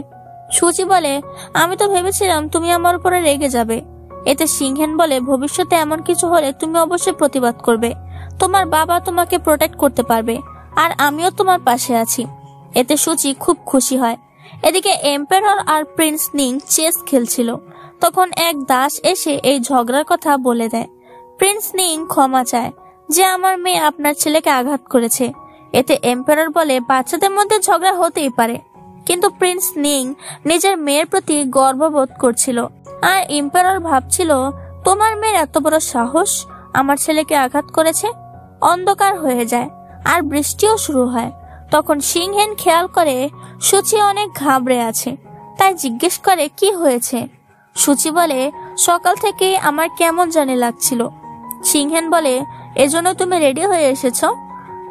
সুচি বলে, আমি তো ভেবেছিলাম তুমি আমার উপরে রেগে যাবে। এতে সিংহেন বলে, ভবিষ্যতে এমন কিছু হলে তুমি অবশ্যই প্রতিবাদ করবে, তোমার বাবা তোমাকে প্রোটেক্ট করতে পারবে আর আমিও তোমার পাশে আছি। এতে সুচি খুব খুশি হয়। এদিকে এম্পায়ার আর প্রিন্স নিং চেস খেলছিল, তখন এক দাস এসে এই ঝগড়ার কথা বলে দেয়। প্রিন্স নিং ক্ষমা চায় যে আমার মেয়ে আপনার ছেলেকে আঘাত করেছে। এতে এম্পায়ার বলে, বাচ্চাদের মধ্যে ঝগড়া হতেই পারে, কিন্তু প্রিন্স নিং নিজের মেয়ের প্রতি গর্ববোধ করছিল আর এম্পায়ার ভাবছিল, তোমার মেয়ের এত বড় সাহস, আমার ছেলেকে আঘাত করেছে। অন্ধকার হয়ে যায় আর বৃষ্টিও শুরু হয়। তখন সিংহেন খেয়াল করে সুচি অনেক ঘাবড়ে আছে, তাই জিজ্ঞেস করে, কি হয়েছে? সুচি বলে, সকাল থেকে আমার কেমন জানি লাগছিল। সিংহেন বলে, এজন্য তুমি রেডি হয়ে এসেছো?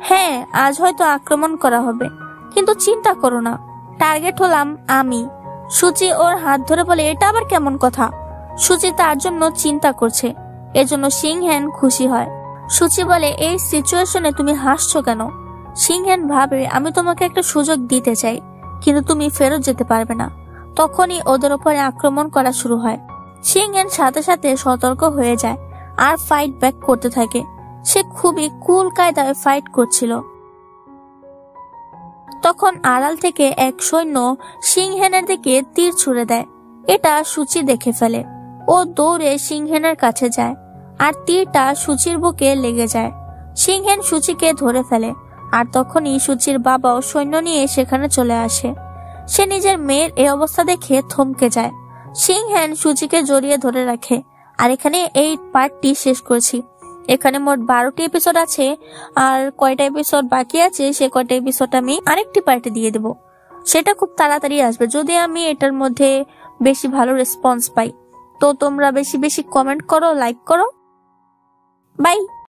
হ্যাঁ, আজ হয়তো আক্রমণ করা হবে, কিন্তু চিন্তা করো না, টার্গেট হলাম আমি। সুচি ওর হাত ধরে বলে, এটা আবার কেমন কথা? সুচি তার জন্য চিন্তা করছে, এজন্য সিংহেন খুশি হয়। সুচি বলে, এই সিচুয়েশনে তুমি হাসছো কেন? সিংহেন ভাবে, আমি তোমাকে একটা সুযোগ দিতে চাই, কিন্তু তুমি ফেরত যেতে পারবে না। তখনই ওদের উপরে আক্রমণ করা শুরু হয়। সিংহেন সাথে সাথে সতর্ক হয়ে যায় আর ফাইট ব্যাক করতে থাকে। সে খুবই কুল কায়দায় ফাইট করছিল। তখন আড়াল থেকে এক সৈন্য সিংহেনের দিকে তীর ছুড়ে দেয়। এটা সুচি দেখে ফেলে। ও দৌড়ে সিংহেনের কাছে যায় আর তীরটা সুচির বুকে লেগে যায়। সিংহেন সুচিকে ধরে ফেলে আর তখনই সুচির বাবাও সৈন্য নিয়ে সেখানে চলে আসে। সে নিজের মেয়ের এই অবস্থা দেখে থমকে যায়। সিংহেন সুচিকে জড়িয়ে ধরে রাখে। আর এখানে এই পার্টটি শেষ করছি। এখানে মোট 12টি এপিসোড আছে, আর কয়টা এপিসোড বাকি আছে সে কয়টা এপিসোড আমি আরেকটি পার্টে দিয়ে দেব। সেটা খুব তাড়াতাড়ি আসবে যদি আমি এটার মধ্যে বেশি ভালো রেসপন্স পাই। তো তোমরা বেশি বেশি কমেন্ট করো, লাইক করো। বাই।